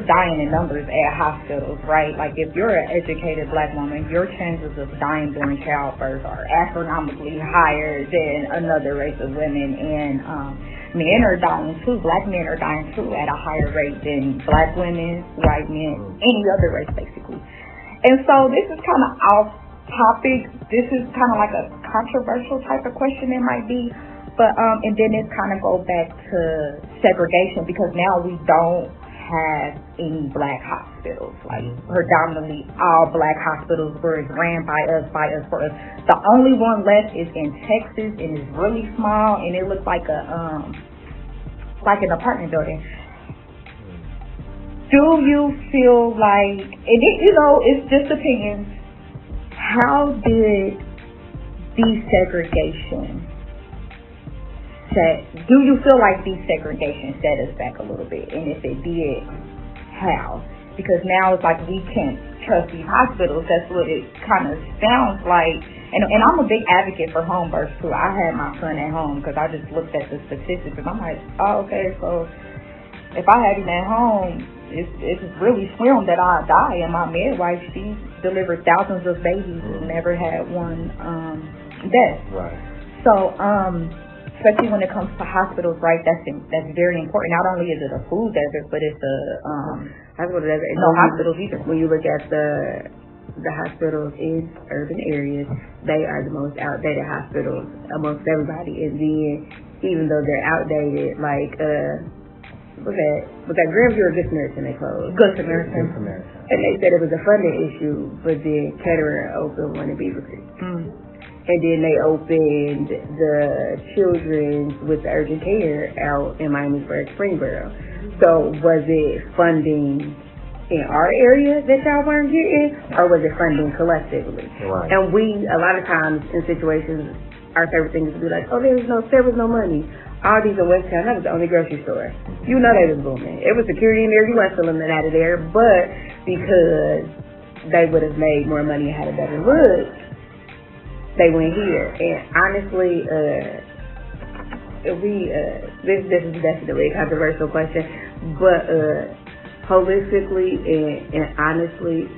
dying in numbers at hospitals, right? Like, if you're an educated black woman, your chances of dying during childbirth are astronomically higher than another race of women. And men are dying too. Black men are dying too at a higher rate than black women, white men, any other race, basically. And so this is kind of off topic. This is kind of like a controversial type of question it might be. But and then it kind of goes back to segregation, because now we don't have any black hospitals. Like, predominantly all black hospitals were ran by us, for us. The only one left is in Texas, and it's really small, and it looks like an apartment building. Do you feel like, and it's just opinions, how did desegregation do you feel like desegregation set us back a little bit? And if it did, how? Because now it's like we can't trust these hospitals. That's what it kind of sounds like. And I'm a big advocate for home births too. I had my son at home because I just looked at the statistics and I'm like, oh, okay, so if I had him at home, it's really slim that I die. And my midwife, she delivered thousands of babies and never had one death. Right. So, especially when it comes to hospitals, right? That's very important. Not only is it a food desert, but it's a hospital desert. No hospitals either. When you look at the hospitals in urban areas, they are the most outdated hospitals amongst everybody. And then, even though they're outdated, like was that Grandview or Good Samaritan they closed? Good Samaritan. And they said it was a funding issue, but then Kettering opened one in Beaver Creek. And then they opened the children's with urgent care out in Miamisburg, Springboro. So was it funding in our area that y'all weren't getting, or was it funding collectively? Right. And a lot of times in situations, our favorite thing is to be like, oh, there was no money. Aldi's in West Town, that was the only grocery store. You know they was booming. It was security in there, you weren't stealing it out of there, but because they would have made more money and had a better look, they went here. And honestly, this is definitely a controversial question, but holistically and honestly,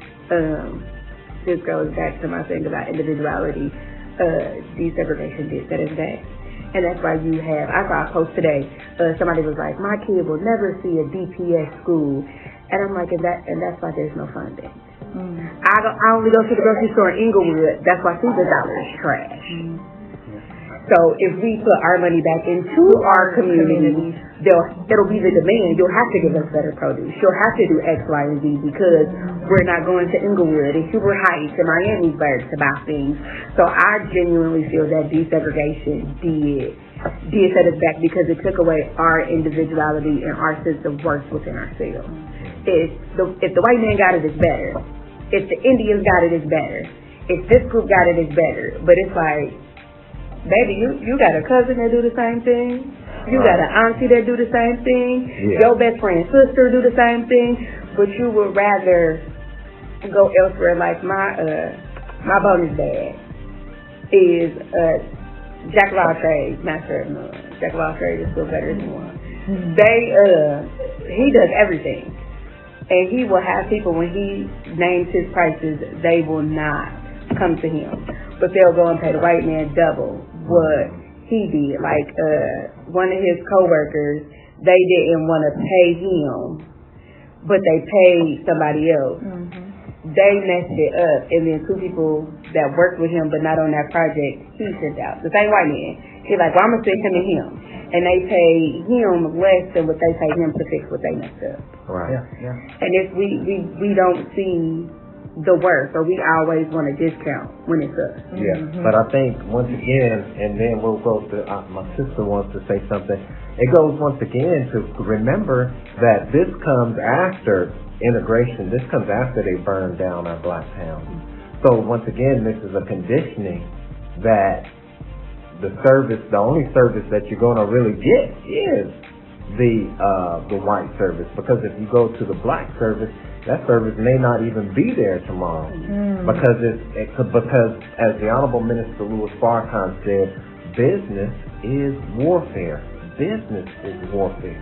this goes back to my thing about individuality. Desegregation did set us back. And that's why you have, I saw a post today, somebody was like, my kid will never see a DPS school. And I'm like, and that's why there's no funding. I only go to the grocery store in Inglewood. That's why $2 is trash. So if we put our money back into our community, it'll be the demand. You'll have to give us better produce. You'll have to do X, Y, and Z because we're not going to Inglewood and Huber Heights and Miamisburg to buy things. So I genuinely feel that desegregation did set us back because it took away our individuality and our sense of worth within ourselves. If the white man got it, it's better. If the Indians got it, it's better. If this group got it, it's better. But it's like, baby, you got a cousin that do the same thing. You got an auntie that do the same thing. Yeah. Your best friend's sister do the same thing. But you would rather go elsewhere. Like my bonus dad is Jack of all trades, master of none. Jack of all trades is still better than one. He does everything. And he will have people, when he names his prices, they will not come to him. But they'll go and pay the white man double what he did. Like one of his coworkers, they didn't want to pay him, but they paid somebody else. They messed it up, and then 2 people that worked with him but not on that project, he sent out. The same white man. He's like, well, I'm going to send him and him. And they pay him less than what they paid him to fix what they messed up. Right. Yeah. And if we don't see the worth, or we always want to discount when it's us. Yeah, but I think once again, and then we'll go to, my sister wants to say something. It goes once again to remember that this comes after integration. This comes after they burn down our black towns. So once again, this is a conditioning that the only service that you're going to really get is the white service. Because if you go to the black service, that service may not even be there tomorrow, because because as the Honorable Minister Louis Farrakhan said, business is warfare. Business is warfare.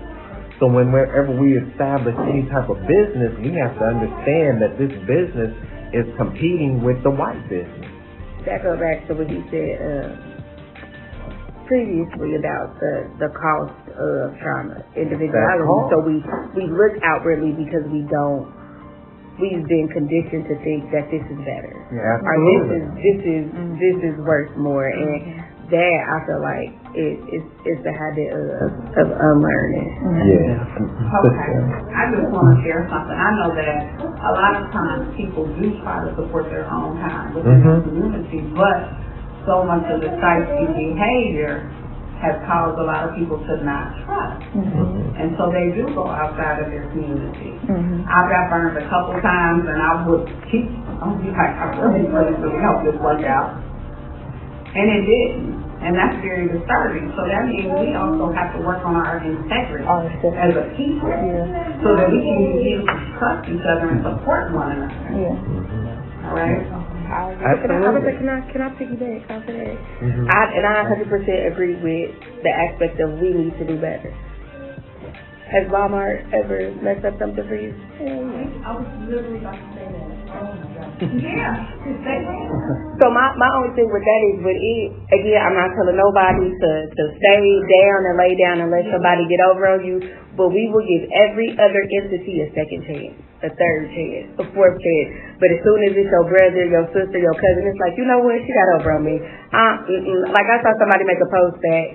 So whenever we establish any type of business, we have to understand that this business is competing with the white business. That goes back to what he said previously about the cost of trauma, individuality. So we look outwardly because we've been conditioned to think that this is better. Yeah, or this is worth more, and that I feel like it's the habit of unlearning. Yeah. Okay. I just want to share something. I know that a lot of times people do try to support their own kind within the community, but so much of the sightseeing behavior has caused a lot of people to not trust. And so they do go outside of their community. I've got burned a couple times, and I would keep, I really help this work out. And it didn't. And that's very disturbing. So that means we also have to work on our integrity as a people, so that we can begin to trust each other and support one another. All right? Absolutely. Can I piggyback off of that? I 100% agree with the aspect of we need to do better. Has Walmart ever messed up something for you? I was literally about to say that. Oh my God. So my only thing with that is, with it, again, I'm not telling nobody to stay down and lay down and let somebody get over on you, but we will give every other entity a second chance, a third chance, a fourth chance. But as soon as it's your brother, your sister, your cousin, it's like, you know what, she got over on me. Like I saw somebody make a post that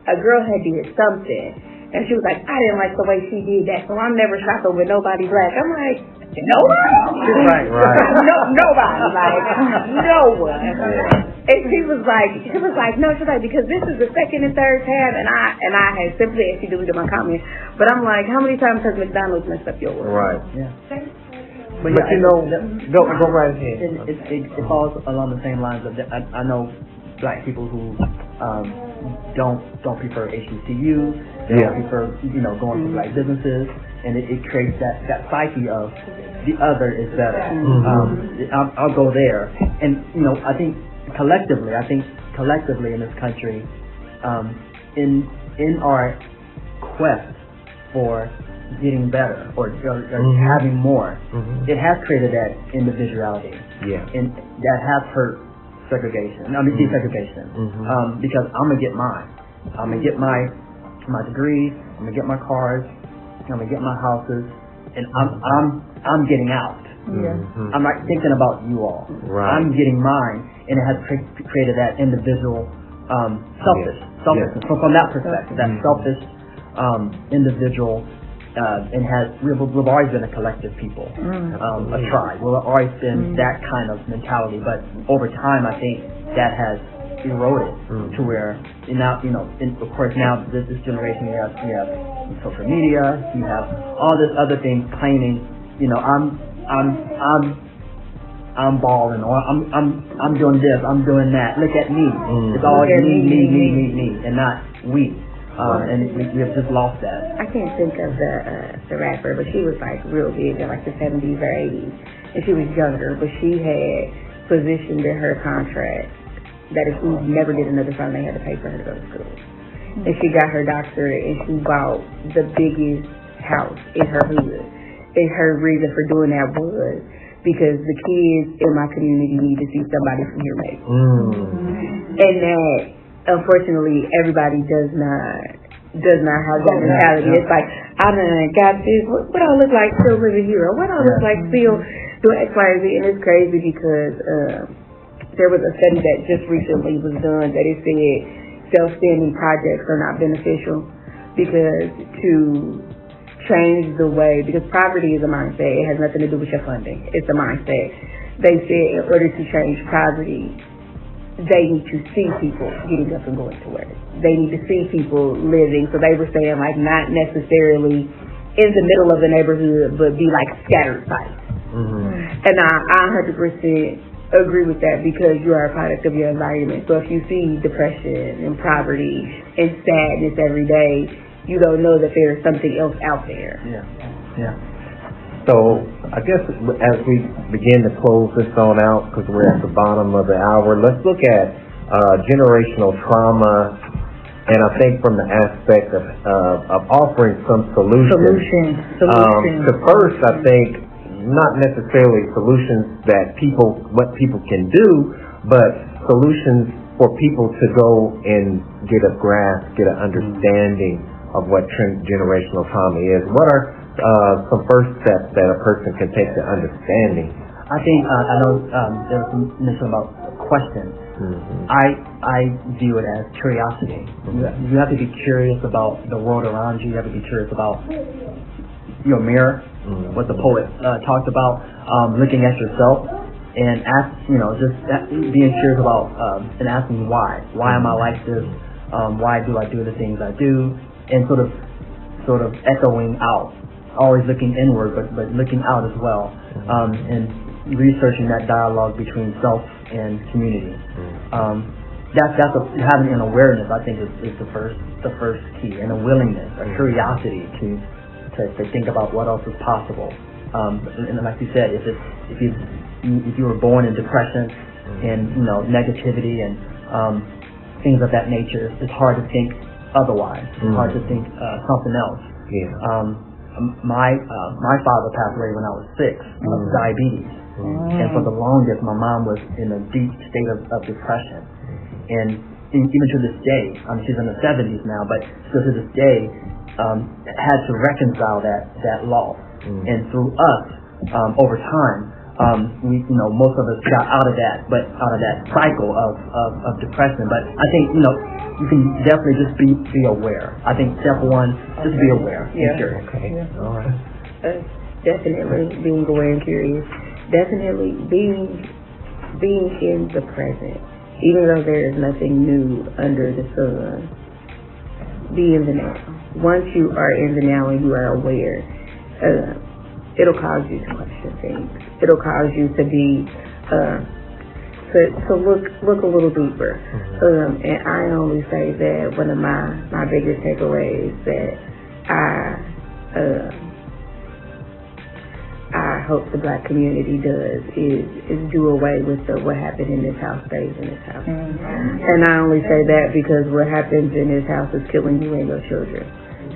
a girl had did something, and she was like, I didn't like the way she did that, so I'm never shopping with nobody black. I'm like, nobody? Right. Nobody, like, no one. And she was like, no, she's like, because this is the second and third tab, and I had simply, and she deleted my comment, but I'm like, how many times has McDonald's messed up your work? Right. Yeah. But you know, go right ahead. It falls along the same lines of I know black people who don't prefer HBCUs. They don't prefer going to black businesses, and it creates that psyche of the other is better. I'll go there, and I think collectively in this country, in our quest for getting better or having more, it has created that individuality, and that has hurt desegregation. Because I'm gonna get mine. I'm gonna get my degrees. I'm gonna get my cars. I'm gonna get my houses, and I'm getting out. I'm not thinking about you all. Right. I'm getting mine, and it has created that individual selfishness. So from that perspective, that selfish individual, and we've always been a collective people, a tribe. We've always been that kind of mentality, but over time, I think that has eroded to where now, of course, now this generation, you have social media, you have all this other things claiming, I'm balling, or I'm doing this, I'm doing that. Look at me. It's always me, and not we. And we have just lost that. I can't think of the rapper, but she was like real big in like the 70s or 80s, and she was younger, but she had positioned in her contract that if she never did another song, they had to pay for her to go to school. And she got her doctorate, and she bought the biggest house in her hood. And her reason for doing that was because the kids in my community need to see somebody from here make. And that, unfortunately, everybody does not have that mentality. It's like, I done got this. What I look like still living here? Or what I look like still doing X, Y, and Z? And it's crazy because there was a study that just recently was done that it said self-standing projects are not beneficial because to change the way, because poverty is a mindset. It has nothing to do with your funding. It's a mindset. They said in order to change poverty, they need to see people getting up and going to work. They need to see people living. So they were saying like not necessarily in the middle of the neighborhood, but be like scattered sites. And I 100% agree with that because you are a product of your environment. So if you see depression and poverty and sadness every day, you don't know that there's something else out there. Yeah. So I guess as we begin to close this on out, because we're at the bottom of the hour, let's look at generational trauma, and I think from the aspect of offering some solutions. So first, I think not necessarily solutions that what people can do, but solutions for people to go and get a grasp, get an understanding of what generational trauma is. What are some first steps that a person can take to understanding? I think I know there was some mention about questions. I view it as curiosity. You have to be curious about the world around you. You have to be curious about your mirror, what the poet talked about, looking at yourself and being curious about and asking why. Why am I like this? Why do I do the things I do? And sort of echoing out, always looking inward, but looking out as well, and researching that dialogue between self and community. Having an awareness, I think, is the first key, and a willingness, a curiosity to think about what else is possible. And like you said, if you were born in depression and negativity and things of that nature, it's hard to think otherwise. It's hard to think something else. My father passed away when I was 6 of diabetes, and for the longest my mom was in a deep state of depression, and even to this day, she's in the 70s now, but still to this day had to reconcile that loss. And through us, over time, we most of us got out of that cycle of depression. But I think you can definitely just be aware. I think step one, just be aware. Yeah. Sure. Okay. All right. Definitely being aware and curious. Definitely being in the present. Even though there is nothing new under the sun, be in the now. Once you are in the now and you are aware, it'll cause you to question things. It'll cause you to be to look a little deeper. And I only say that one of my biggest takeaways that I hope the black community does is do away with the what happened in this house stays in this house. And I only say that because what happens in this house is killing you and your children.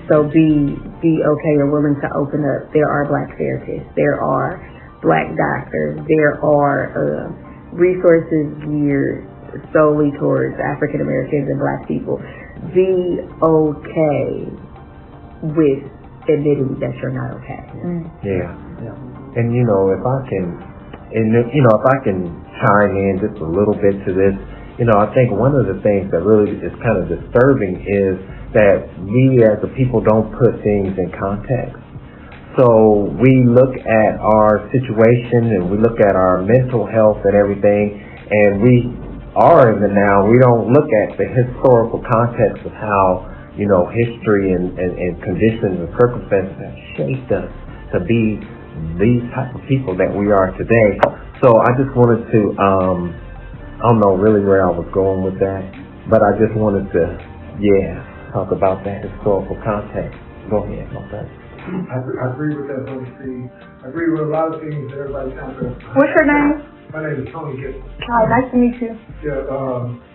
So be okay or willing to open up. There are black therapists. There are black doctors. There are resources geared solely towards African Americans and black people. Be okay with admitting that you're not okay. Yeah. And if I can chime in just a little bit to this, I think one of the things that really is kind of disturbing is that we as a people don't put things in context. So we look at our situation and we look at our mental health and everything, and we are in the now. We don't look at the historical context of how, history and conditions and circumstances have shaped us to be these type of people that we are today. So I just wanted to, I don't know really where I was going with that, but I just wanted to, talk about that historical context. Go ahead, my friend. I agree with that, Brother Steve. I agree with a lot of things that everybody sounds like. What's your name? My name is Tony Gibson. Hi, nice to meet you. Yeah,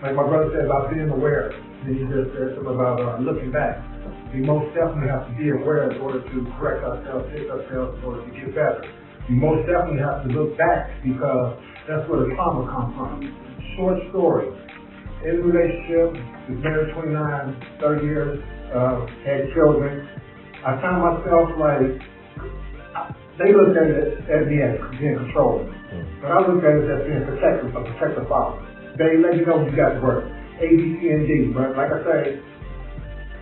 like my brother said about being aware, and he just said something about looking back. We most definitely have to be aware in order to correct ourselves, fix ourselves, in order to get better. We most definitely have to look back because that's where the trauma comes from. Short story. In a relationship, was married 29, 30 years, had children. I found myself like, they looked at it as me as being controlling. But I looked at it as being protective, a protective father. They let you know you got to work. A, B, C, and D. But like I say,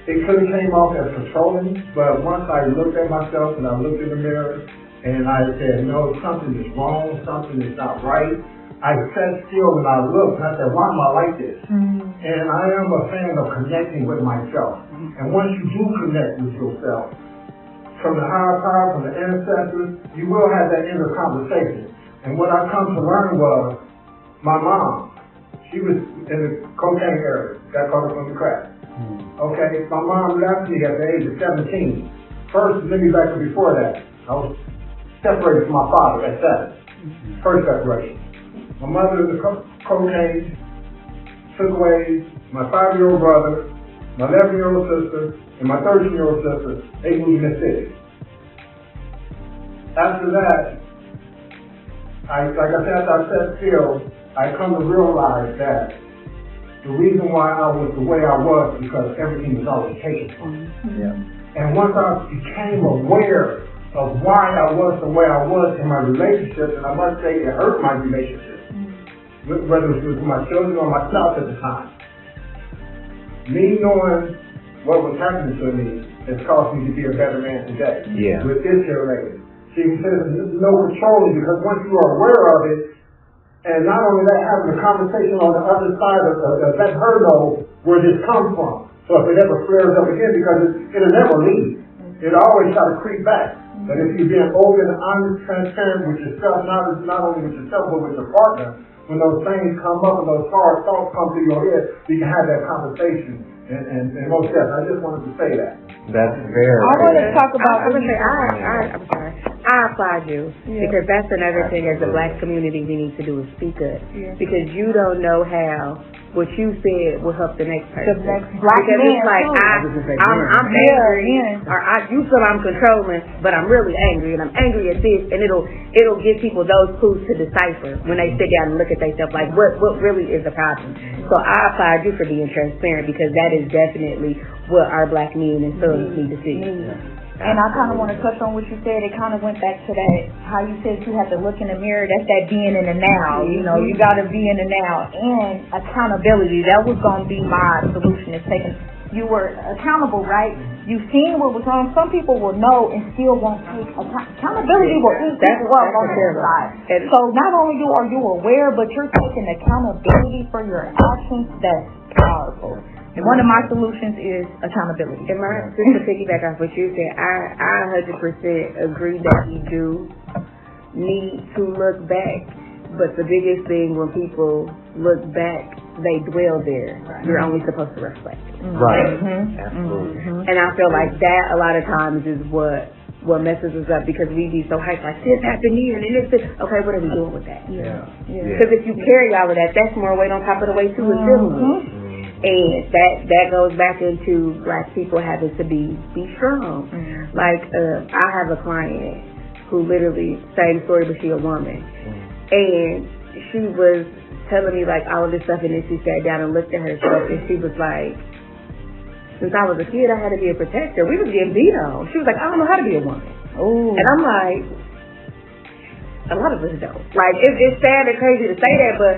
it could have came off as controlling, but once I looked at myself and I looked in the mirror and I said, no, something is wrong, something is not right. I sat still and I looked and I said, why am I like this? And I am a fan of connecting with myself. And once you do connect with yourself, from the higher power, from the ancestors, you will have that inner conversation. And what I come to learn was, my mom, she was in the cocaine area, got caught up on the crack. Okay, my mom left me at the age of 17. First, let me back up before that. I was separated from my father at 7. First separation. My mother was cocaine, took away my 5-year-old brother, my 11-year-old sister, and my 13-year-old sister. They moved in the city. After that, like I said, after I sat still, I come to realize that the reason why I was the way I was because everything was already taken from me. And once I became aware of why I was the way I was in my relationships, and I must say it hurt my relationships, whether it was with my children or myself at the time. Me knowing what was happening to me has caused me to be a better man today. With this young lady. She says no controlling because once you are aware of it, and not only that, having a conversation on the other side of let her know where this comes from. So if it ever flares up again, because it'll never leave. It'll always try to creep back. But if you're being open and honest, transparent with yourself, not only with yourself, but with your partner, when those things come up and those hard thoughts come to your head, we can have that conversation. And most definitely, I just wanted to say that. That's very I want to talk about I'm sorry. I applaud you because that's another thing as a black community we need to do is speak up because you don't know how what you said will help the next person. The next black because man it's like I'm angry or you feel I'm controlling, but I'm really angry and I'm angry at this, and it'll give people those clues to decipher when they sit down and look at themselves like what really is the problem. So I applaud you for being transparent because that is definitely what our black men and sons need to see. And I kind of want to touch on what you said. It kind of went back to that, how you said you have to look in the mirror. That's that being in the now. You know, you got to be in the now. And accountability. That was going to be my solution is taking, you were accountable, right? You've seen what was wrong. Some people will know and still won't take accountability will eat people up on their side. So not only are you aware, but you're taking accountability for your actions. That's powerful. And one of my solutions is accountability. And just to piggyback off what you said, I 100% agree that we do need to look back But the biggest thing when people look back, they dwell there. Right. You're only supposed to reflect. Right. Absolutely. And I feel like that a lot of times is what messes us up, because we be so hyped, like, this happened here and this. Okay, what are we doing with that? Because if you carry all of that, that's more weight on top of the weight too, is dealing with. And that goes back into Black people having to be strong. Like, I have a client who literally, same story, but she a woman. And she was telling me like all of this stuff, and then she sat down and looked at herself, and she was like, since I was a kid, I had to be a protector. We was getting beat on. She was like, I don't know how to be a woman. Ooh. And I'm like, a lot of us don't. Like, it's sad and crazy to say that, but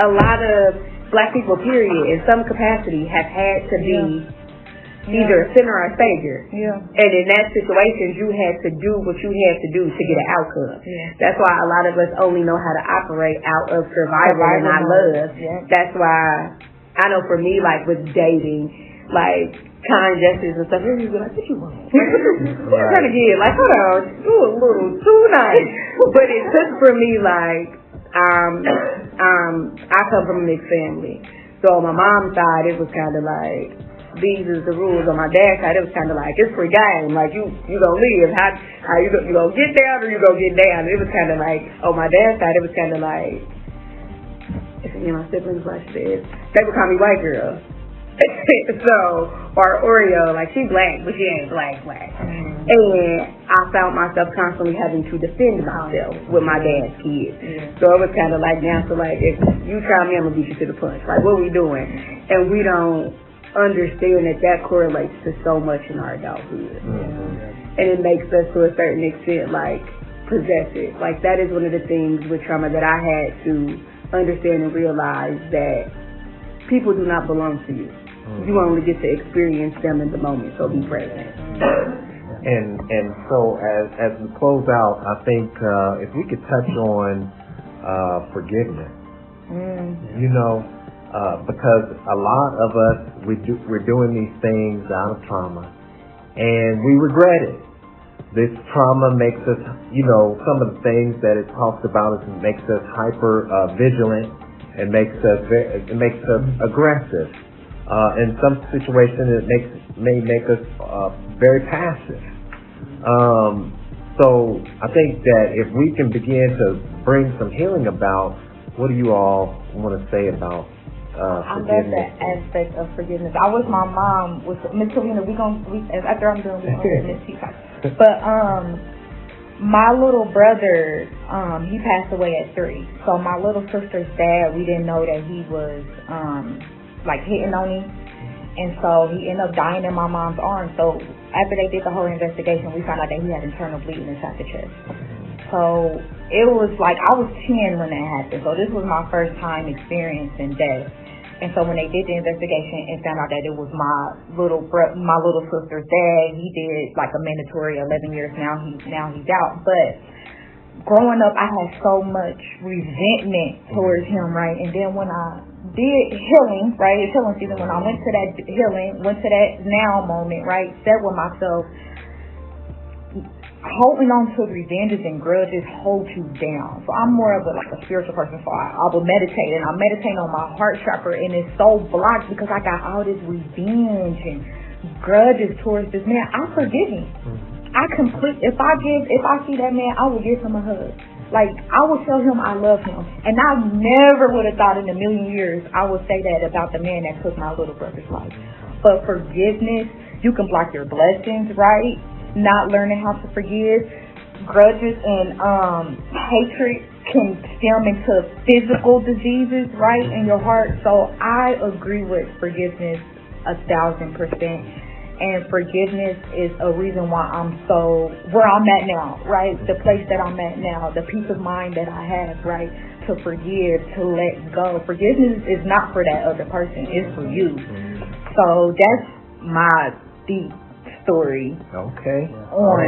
a lot of Black people, period, in some capacity, have had to be either a sinner or a savior. And in that situation, you had to do what you had to do to get an outcome. That's why a lot of us only know how to operate out of survival and not love. That's why I know for me, like with dating, like kind gestures and stuff, you'd be like, what you want? What you trying to get? Like, hold on, you a little too nice. But it took for me, like, I come from a mixed family. So on my mom's side, it was kind of like, these is the rules. On my dad's side, it was kind of like, it's free game. Like, you gonna live. How you gonna get down or you gonna get down? It was kind of like, on my dad's side, it was kind of like, my siblings, like this, they would call me white girl. So, or Oreo, like, she Black, but she ain't black. And I found myself constantly having to defend myself with my dad's kids. So it was kind of like, now, so like, if you try me, I'm gonna beat you to the punch. Like, what are we doing? And we don't understand that correlates to so much in our adulthood. And it makes us, to a certain extent, like, possessive. Like, that is one of the things with trauma that I had to understand and realize, that people do not belong to you. You only get to experience them in the moment, so be present. And so as we close out, I think if we could touch on forgiveness, you know, because a lot of us, we're doing these things out of trauma, and we regret it. This trauma makes us, you know, some of the things that it talks about, it makes us hyper vigilant. It makes us aggressive. In some situations, may make us very passive. So I think that if we can begin to bring some healing about, what do you all want to say about forgiveness? I love that aspect of forgiveness. I wish my mom was Miss Selena. After I'm done, we gonna Miss Peacock. But my little brother, he passed away at 3. So my little sister's dad, we didn't know that he was like hitting on him, and so he ended up dying in my mom's arms. So after they did the whole investigation, we found out that he had internal bleeding inside the chest. So it was like, I was 10 when that happened. So this was my first time experiencing death. And so when they did the investigation and found out that it was my little sister's dad, he did like a mandatory 11 years. Now he's out. But growing up, I had so much resentment towards him, right? And then when I did healing, right, it's healing season, when I went to that healing, went to that now moment, right, sat with myself, holding on to revenges and grudges hold you down. So I'm more of a spiritual person, so I will meditate, and I meditate on my heart chakra, and it's so blocked because I got all this revenge and grudges towards this man. I forgive him. If I see that man, I will give him a hug. Like, I will tell him I love him. And I never would have thought in a million years I would say that about the man that took my little brother's life. But forgiveness, you can block your blessings, right? Not learning how to forgive. Grudges and hatred can stem into physical diseases, right, in your heart. So I agree with forgiveness 1,000%. And forgiveness is a reason why I'm so where I'm at now, right? The place that I'm at now, the peace of mind that I have, right? To forgive, to let go. Forgiveness is not for that other person, it's for you. So that's my deep story. Okay. On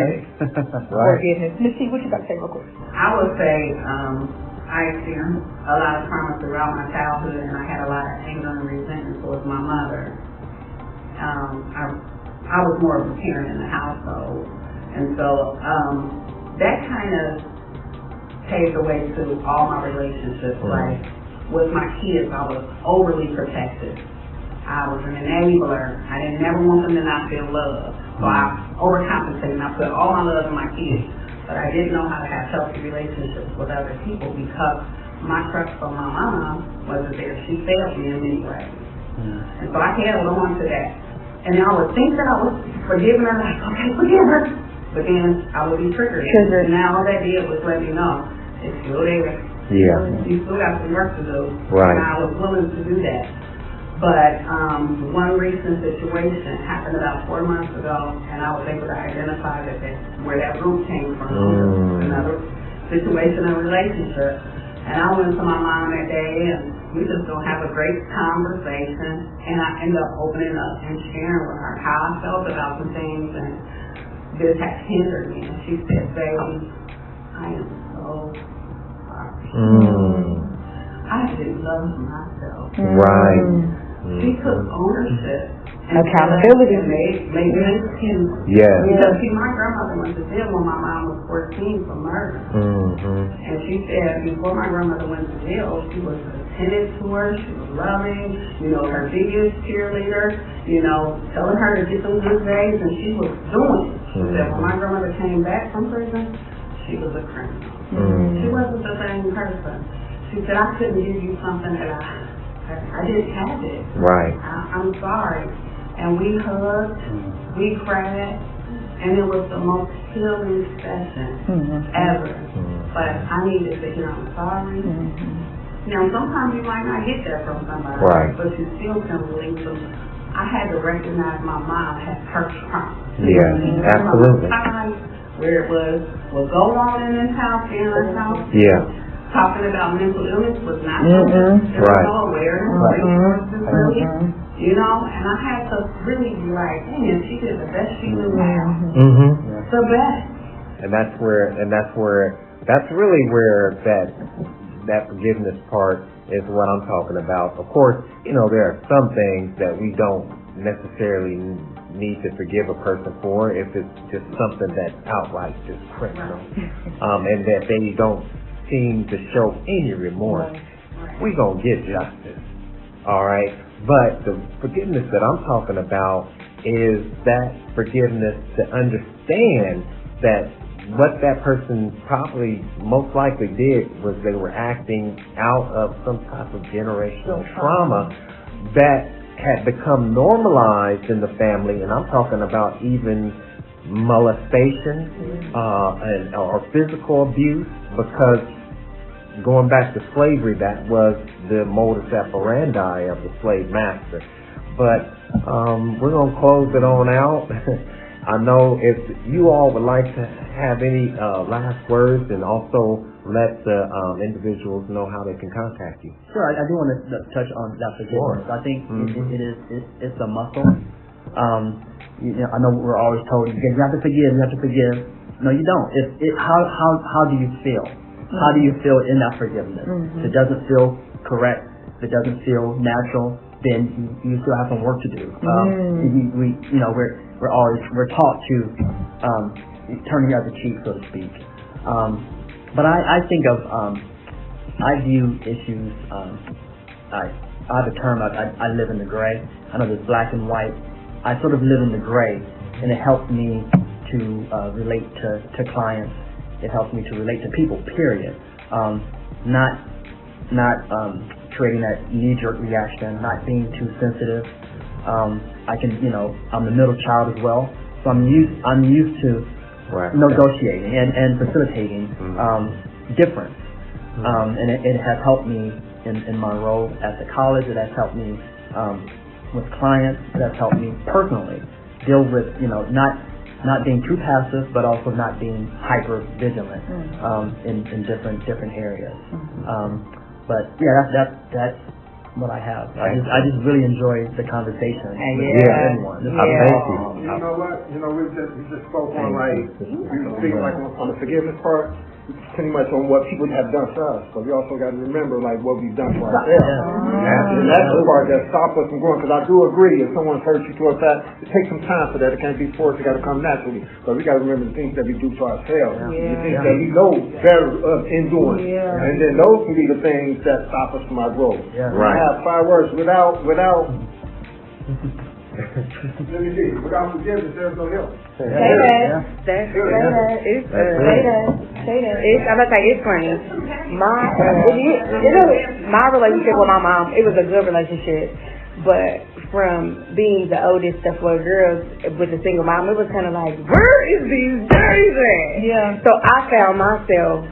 forgiveness. Missy, what you got to say real quick? I would say I experienced a lot of trauma throughout my childhood, and I had a lot of anger and resentment towards my mother. I was more of a parent in the household, and so that kind of paved the way to all my relationships. Like with my kids, I was overly protective. I was an enabler. I didn't never want them to not feel love. So I overcompensated and I put all my love in my kids. But I didn't know how to have healthy relationships with other people because my trust for my mom wasn't there. She failed me in many ways. And so I held on to that. And I would think that I was forgiving her, like, okay, forgive her. But then I would be triggered. And now all that did was let me know it's still there. Yeah. You still got some work to do. Right. And I was willing to do that. But one recent situation happened about 4 months ago, and I was able to identify that where that root came from. Another situation and relationship. And I went to my mom that day, and we just don't have a great conversation. And I ended up opening up and sharing with her how I felt about some things, and this has hindered me. And she said, baby, I am so sorry. I didn't love myself. Right. She took ownership. And Accountability. Made me excuse. Yeah. Because see, my grandmother went to jail when my mom was 14 for murder. And she said before my grandmother went to jail, she was attentive to her, she was loving, her biggest cheerleader, telling her to get some good grades, and she was doing it. She said when my grandmother came back from prison, she was a criminal. She wasn't the same person. She said, I couldn't give you something that I didn't have it. Right. I'm sorry. And we hugged, we cried, and it was the most healing session ever. But I needed to hear I'm sorry. Sometimes you might not get that from somebody, but you still can release them. I had to recognize my mom had her trauma. Yeah, absolutely. Where it was what go on in this house, in this house. Yeah. Talking about mental illness was not there was no awareness, resources really, and I had to really be like, man, she did the best she knew how. The best. And that's really where that forgiveness part is what I'm talking about. Of course, there are some things that we don't necessarily need to forgive a person for if it's just something that's outright just criminal, and that they don't seem to show any remorse. We gonna get justice, all right? But the forgiveness that I'm talking about is that forgiveness to understand that what that person probably most likely did was they were acting out of some type of generational trauma that had become normalized in the family, and I'm talking about even molestation or physical abuse, because going back to slavery, that was the modus operandi of the slave master. But we're going to close it on out. I know if you all would like to have any last words, and also let the individuals know how they can contact you. Sure, I do want to touch on that forgiveness. I think it's a muscle. I know we're always told you have to forgive, you have to forgive. No, you don't. How do you feel? How do you feel in that forgiveness? If it doesn't feel correct, if it doesn't feel natural, then you still have some work to do. We're taught to turn the other cheek, so to speak. But I think of I view issues. I have a term. I live in the gray. I know there's black and white. I sort of live in the gray, and it helps me to relate to clients. It helps me to relate to people, period. Not creating that knee-jerk reaction, not being too sensitive. I'm the middle child as well, so I'm used to negotiating and facilitating difference. And it has helped me in my role at the college. It has helped me with clients. It has helped me personally deal with, not being too passive, but also not being hyper vigilant in different areas. But yeah, that's what I have. I just really enjoy the conversation with everyone. Thank you. You know what? We just spoke on we speak on the forgiveness part. pretty much on what people have done for us, but we also got to remember like what we've done for ourselves. And that's the part that stops us from growing. Because I do agree, if someone's hurt you to a fact, it takes some time for that. It can't be forced. It got to come naturally. But we got to remember the things that we do for ourselves, the things that we know better in doing, and then those can be the things that stop us from our growth. Right. I have 5 words without. Let me see. Without forgiveness, there's no help. Say that. It's I'm gonna say it's funny. My relationship with my mom, it was a good relationship, but from being the oldest of 4 girls with a single mom, it was kind of like, where is these days at? Yeah. So I found myself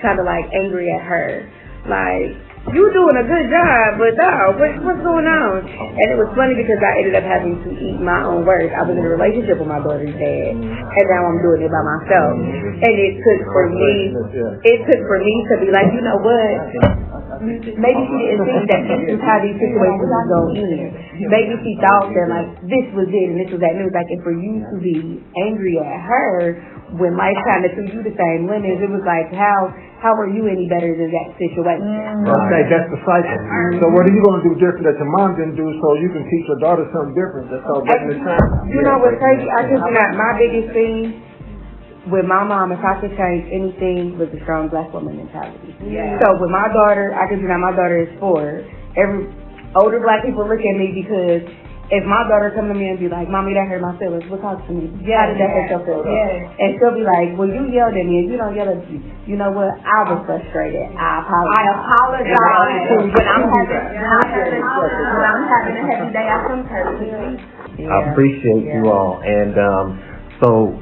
kind of like angry at her, like, you doing a good job, but no, what's going on? And it was funny because I ended up having to eat my own words. I was in a relationship with my daughter's dad, and now I'm doing it by myself. And it took for me to be like, you know what? Maybe she didn't think that this is how these situations was going to end. Maybe she thought that like this was it and this was that. And it was like, and for you to be angry at her when life kind of threw you the same limits, it was like, how are you any better than that situation? Okay, that's the cycle. So what are you going to do different that your mom didn't do so you can teach your daughter something different? That's all getting the time. You know what's crazy? I just my biggest thing with my mom, if I could change anything, was the strong black woman mentality. Yeah. So with my daughter, I can see now my daughter is 4. Every older black people look at me because if my daughter come to me and be like, Mommy, that hurt my feelings, well, talk to me. How did that hurt your feelings? And she'll be like, well, you yelled at me and you don't yell at me. You know what? I was frustrated. I apologize. When I'm having a heavy day, I come to I appreciate you all. And so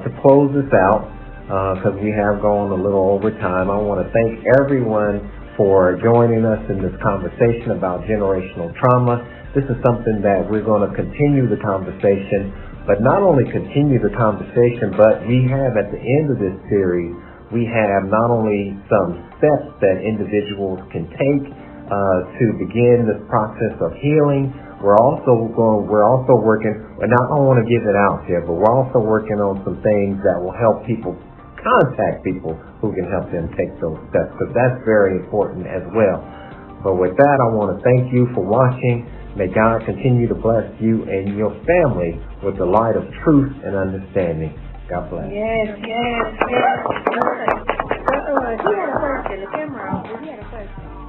to close this out, because we have gone a little over time, I want to thank everyone for joining us in this conversation about generational trauma. This is something that we're going to continue the conversation, but not only continue the conversation, but we have at the end of this series, we have not only some steps that individuals can take to begin this process of healing. We're also working, and I don't want to give it out here, but we're also working on some things that will help people contact people who can help them take those steps, because that's very important as well. But with that, I want to thank you for watching. May God continue to bless you and your family with the light of truth and understanding. God bless. Yes. He had a question. The camera off. He had a question.